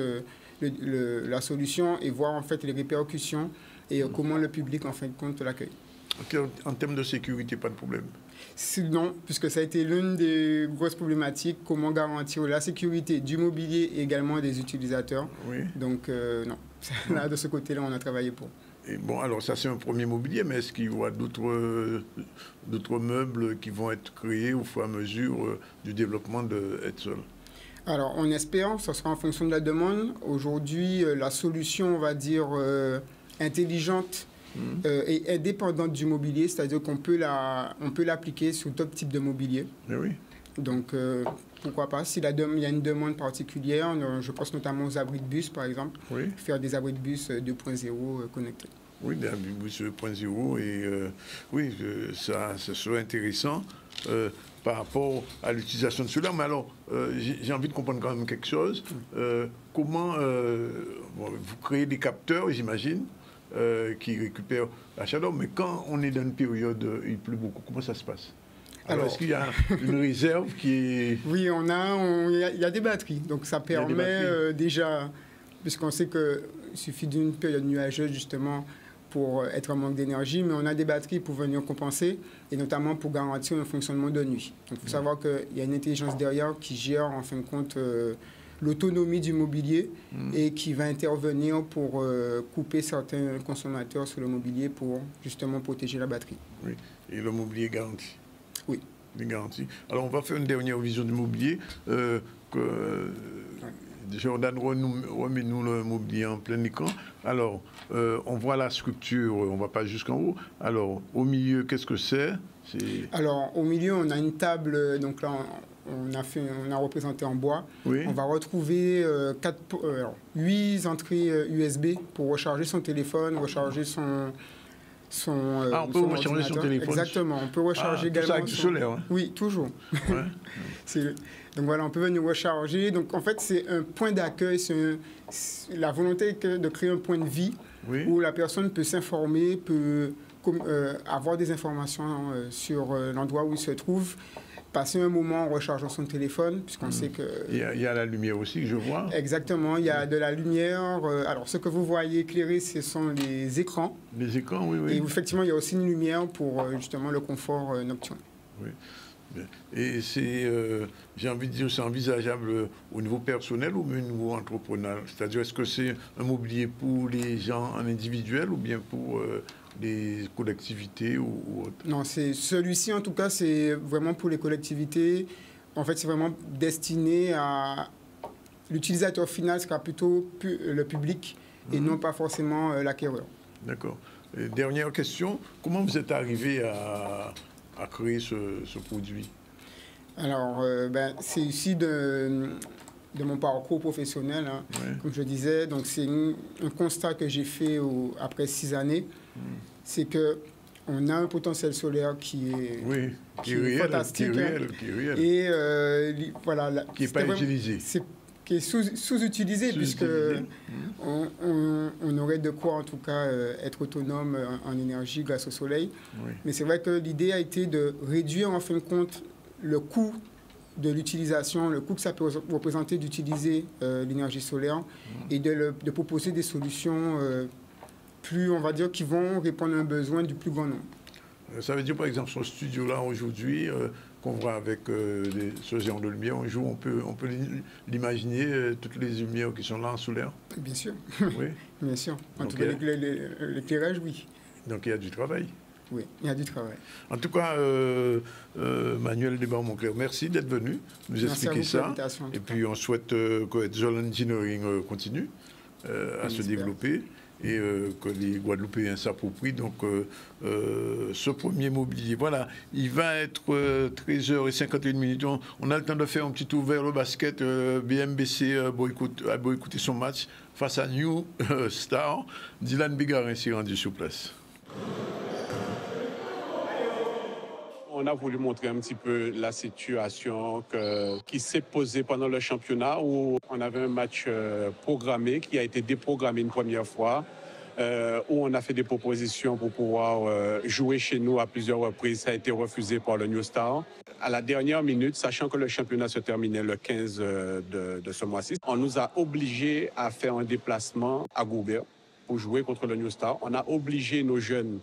la solution et voir en fait les répercussions et comment le public en fin de compte l'accueille. En termes de sécurité, pas de problème? Non, puisque ça a été l'une des grosses problématiques, comment garantir la sécurité du mobilier et également des utilisateurs. Oui. Donc non, là, de ce côté-là, on a travaillé pour. Et bon, alors ça c'est un premier mobilier, mais est-ce qu'il y aura d'autres meubles qui vont être créés au fur et à mesure du développement de Edsol? Alors on espère, ça sera en fonction de la demande. Aujourd'hui, la solution, on va dire, intelligente et indépendante du mobilier, c'est-à-dire qu'on peut l'appliquer sur d'autres types de mobilier. Mais oui. Donc pourquoi pas, s'il y a une demande particulière, je pense notamment aux abris de bus par exemple, faire des abris de bus 2.0 connectés. Oui, des abris de bus 2.0 et oui, ça serait intéressant par rapport à l'utilisation de cela. Mais alors, j'ai envie de comprendre quand même quelque chose. Comment vous créez des capteurs, j'imagine, qui récupèrent la chaleur. Mais quand on est dans une période, il pleut beaucoup, comment ça se passe? Alors, est-ce qu'il y a une réserve qui est... Oui, il y a des batteries. Donc ça permet déjà, puisqu'on sait qu'il suffit d'une période nuageuse justement pour être en manque d'énergie, mais on a des batteries pour venir compenser, et notamment pour garantir un fonctionnement de nuit. Donc il faut savoir qu'il y a une intelligence derrière qui gère en fin de compte l'autonomie du mobilier et qui va intervenir pour couper certains consommateurs sur le mobilier pour justement protéger la batterie. Oui, et le mobilier garanti. Oui. Garanti. Alors on va faire une dernière vision du mobilier. Jordan, remets-nous le mobilier en plein écran. Alors, on voit la structure, on ne va pas jusqu'en haut. Alors, au milieu, qu'est-ce que c'est? Alors, au milieu, on a une table, donc là, on a représenté en bois. Oui. On va retrouver 8 entrées USB pour recharger son téléphone, recharger son on peut recharger son téléphone. Exactement, on peut recharger également. Ça avec du solaire, hein? Oui, toujours. Ouais. Donc voilà, on peut venir recharger. Donc en fait, c'est un point d'accueil, la volonté de créer un point de vie où la personne peut s'informer, peut avoir des informations sur l'endroit où il se trouve, passer un moment en rechargeant son téléphone, puisqu'on sait que... Il y a la lumière aussi, je vois. Exactement, il y a de la lumière. Alors, ce que vous voyez éclairé, ce sont les écrans. Les écrans, oui. Et effectivement, il y a aussi une lumière pour justement le confort nocturne. Oui. Et c'est, j'ai envie de dire, c'est envisageable au niveau personnel ou au niveau entrepreneurial? C'est-à-dire, est-ce que c'est un mobilier pour les gens en individuel ou bien pour les collectivités ou autres? Non, celui-ci, en tout cas, c'est vraiment pour les collectivités. En fait, c'est vraiment destiné à... L'utilisateur final sera plutôt le public et non pas forcément l'acquéreur. D'accord. Et dernière question, comment vous êtes arrivé à créer ce produit? Alors, c'est ici de mon parcours professionnel, hein, comme je disais. Donc, c'est un constat que j'ai fait après 6 années. C'est qu'on a un potentiel solaire qui est fantastique. Qui est réel. Et voilà, qui n'est pas utilisé. Qui est sous-utilisé, puisque on aurait de quoi, en tout cas, être autonome en énergie grâce au soleil. Oui. Mais c'est vrai que l'idée a été de réduire, en fin de compte, le coût de l'utilisation, le coût que ça peut représenter d'utiliser l'énergie solaire et de proposer des solutions on va dire, qui vont répondre à un besoin du plus grand nombre. Ça veut dire, par exemple, ce studio-là, aujourd'hui, qu'on voit avec ce genre de lumière, un jour, on peut l'imaginer, toutes les lumières qui sont là en solaire? Bien sûr. Oui. Bien sûr. En tout cas, l'éclairage, oui. Donc, il y a du travail. Oui, il y a du travail. En tout cas, Manuel Desbarres-Moncler, merci d'être venu nous expliquer ça. Et puis, on souhaite que Zoll Engineering continue à se développer et que les Guadeloupéens s'approprient. Donc, ce premier mobilier, voilà, il va être 13h51. On a le temps de faire un petit tour vers le basket. BMBC a boycotté son match face à New Star. Dylan Bigarin s'est rendu sur place. On a voulu montrer un petit peu la situation qui s'est posée pendant le championnat où on avait un match programmé qui a été déprogrammé une première fois, où on a fait des propositions pour pouvoir jouer chez nous à plusieurs reprises. Ça a été refusé par le New Star. À la dernière minute, sachant que le championnat se terminait le 15 de ce mois-ci, on nous a obligés à faire un déplacement à Goubert pour jouer contre le New Star. On a obligé nos jeunes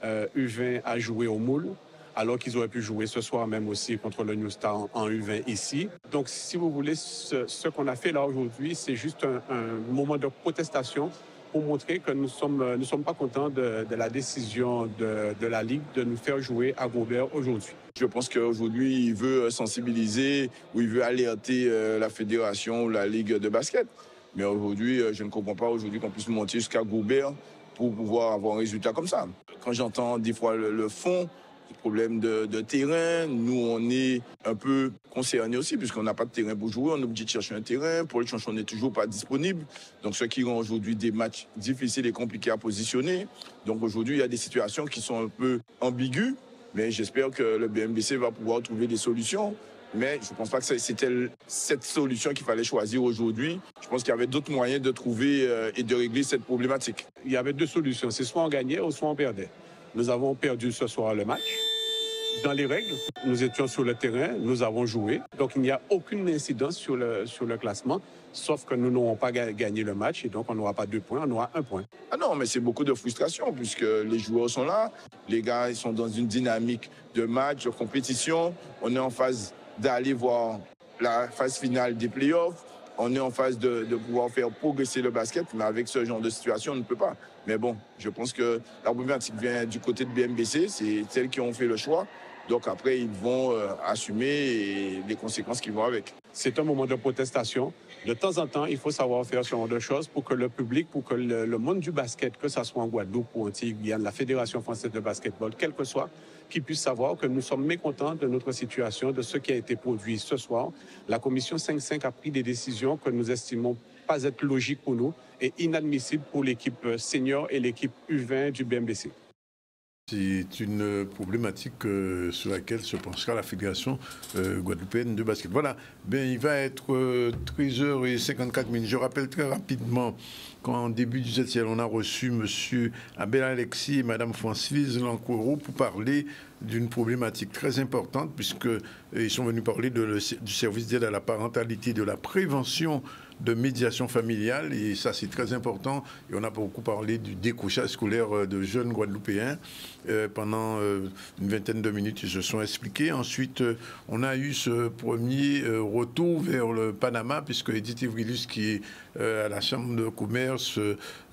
U20 à jouer au Moule, alors qu'ils auraient pu jouer ce soir même aussi contre le New Star en U20 ici. Donc, si vous voulez, ce qu'on a fait là aujourd'hui, c'est juste un moment de protestation pour montrer que nous sommes pas contents de la décision de la Ligue de nous faire jouer à Goubert aujourd'hui. Je pense qu'aujourd'hui, il veut sensibiliser ou il veut alerter la fédération ou la Ligue de basket. Mais aujourd'hui, je ne comprends pas aujourd'hui qu'on puisse monter jusqu'à Goubert pour pouvoir avoir un résultat comme ça. Quand j'entends des fois le fond, problème de terrain, nous on est un peu concernés aussi puisqu'on n'a pas de terrain pour jouer, on est obligé de chercher un terrain, pour le chercher on n'est toujours pas disponible, donc ce qui rend aujourd'hui des matchs difficiles et compliqués à positionner. Donc aujourd'hui il y a des situations qui sont un peu ambiguës, mais j'espère que le BMBC va pouvoir trouver des solutions Mais je ne pense pas que c'était cette solution qu'il fallait choisir aujourd'hui. Je pense qu'il y avait d'autres moyens de trouver et de régler cette problématique. Il y avait deux solutions. C'est soit on gagnait ou soit on perdait. Nous avons perdu ce soir le match. Dans les règles, nous étions sur le terrain, nous avons joué. Donc il n'y a aucune incidence sur le classement, sauf que nous n'aurons pas gagné le match et donc on n'aura pas 2 points, on aura 1 point. Ah non, mais c'est beaucoup de frustration puisque les joueurs sont là, les gars ils sont dans une dynamique de match, de compétition. On est en phase d'aller voir la phase finale des playoffs. On est en phase de pouvoir faire progresser le basket, mais avec ce genre de situation, on ne peut pas. Mais bon, je pense que la problématique vient du côté de BMBC, c'est celles qui ont fait le choix. Donc après, ils vont assumer les conséquences qui vont avec. C'est un moment de protestation. De temps en temps, il faut savoir faire ce genre de choses pour que le public, pour que le monde du basket, que ce soit en Guadeloupe ou en Guyane, la Fédération française de basketball, quel que soit, qu'ils puissent savoir que nous sommes mécontents de notre situation, de ce qui a été produit ce soir. La commission 5-5 a pris des décisions que nous estimons pas être logiques pour nous et inadmissibles pour l'équipe senior et l'équipe U20 du BMBC. C'est une problématique sur laquelle se penchera la Fédération guadeloupéenne de basket. Voilà, bien, il va être 13h54. Je rappelle très rapidement qu'en début du ZCL, on a reçu M. Abel Alexis et Mme Francis Lancouro pour parler d'une problématique très importante, puisqu'ils sont venus parler du service d'aide à la parentalité, de la prévention de médiation familiale, et ça c'est très important. Et on a beaucoup parlé du décrochage scolaire de jeunes Guadeloupéens. Pendant une vingtaine de minutes, ils se sont expliqués. Ensuite, on a eu ce premier retour vers le Panama, puisque Edith Evrilus, qui est à la Chambre de commerce,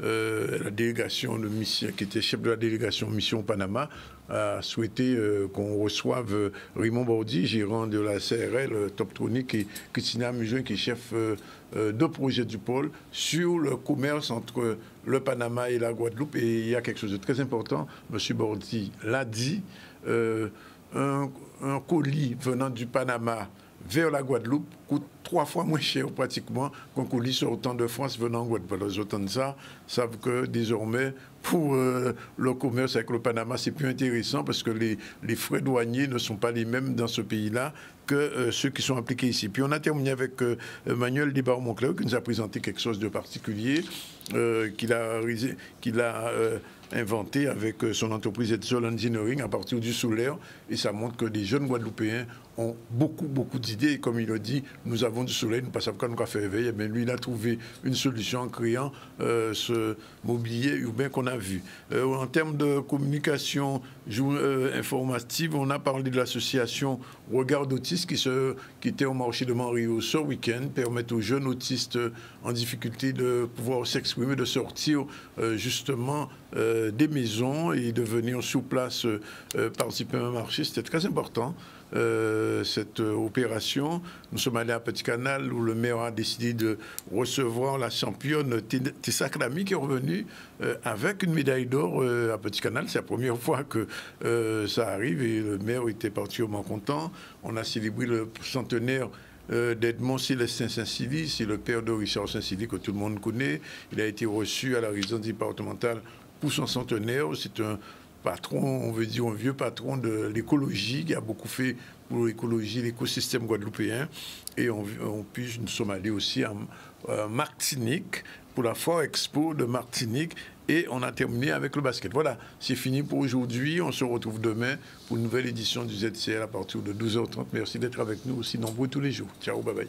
la délégation de mission, qui était chef de la délégation mission au Panama, a souhaité qu'on reçoive Raymond Bordi, gérant de la CRL Toptronic, et Christina Mujon, qui est chef de projet du pôle, sur le commerce entre le Panama et la Guadeloupe. Et il y a quelque chose de très important, M. Bordi l'a dit, un colis venant du Panama vers la Guadeloupe coûte 3 fois moins cher pratiquement qu'un colis sortant de France venant en Guadeloupe. Alors, les autant de ça savent que désormais, pour le commerce avec le Panama, c'est plus intéressant parce que les frais douaniers ne sont pas les mêmes dans ce pays-là que ceux qui sont appliqués ici. Puis on a terminé avec Manuel Desbarres-Moncler qui nous a présenté quelque chose de particulier qu'il a inventé avec son entreprise Edsol Engineering à partir du solaire. Et ça montre que des jeunes Guadeloupéens ont beaucoup d'idées. Et comme il a dit, nous avons du soleil, nous ne savons pas nous faire éveiller. Mais lui, il a trouvé une solution en créant ce mobilier urbain qu'on a vu. En termes de communication informative, on a parlé de l'association Regard d'autistes qui était au marché de Montréal ce week-end, permettre aux jeunes autistes en difficulté de pouvoir s'exprimer, de sortir justement des maisons et de venir sur place participer à un marché. C'était très important. Cette opération. Nous sommes allés à Petit Canal où le maire a décidé de recevoir la championne Tessa Klami qui est revenue avec une médaille d'or à Petit Canal. C'est la première fois que ça arrive et le maire était particulièrement content. On a célébré le centenaire d'Edmond Célestin Saint-Silly, c'est le père de Richard Saint-Silly que tout le monde connaît. Il a été reçu à la résidence départementale pour son centenaire. C'est un patron, on veut dire un vieux patron de l'écologie, qui a beaucoup fait pour l'écologie, l'écosystème guadeloupéen. Et nous sommes allés aussi à Martinique, pour la Foire Expo de Martinique. Et on a terminé avec le basket. Voilà, c'est fini pour aujourd'hui. On se retrouve demain pour une nouvelle édition du ZCL à partir de 12h30. Merci d'être avec nous aussi nombreux tous les jours. Ciao, bye bye.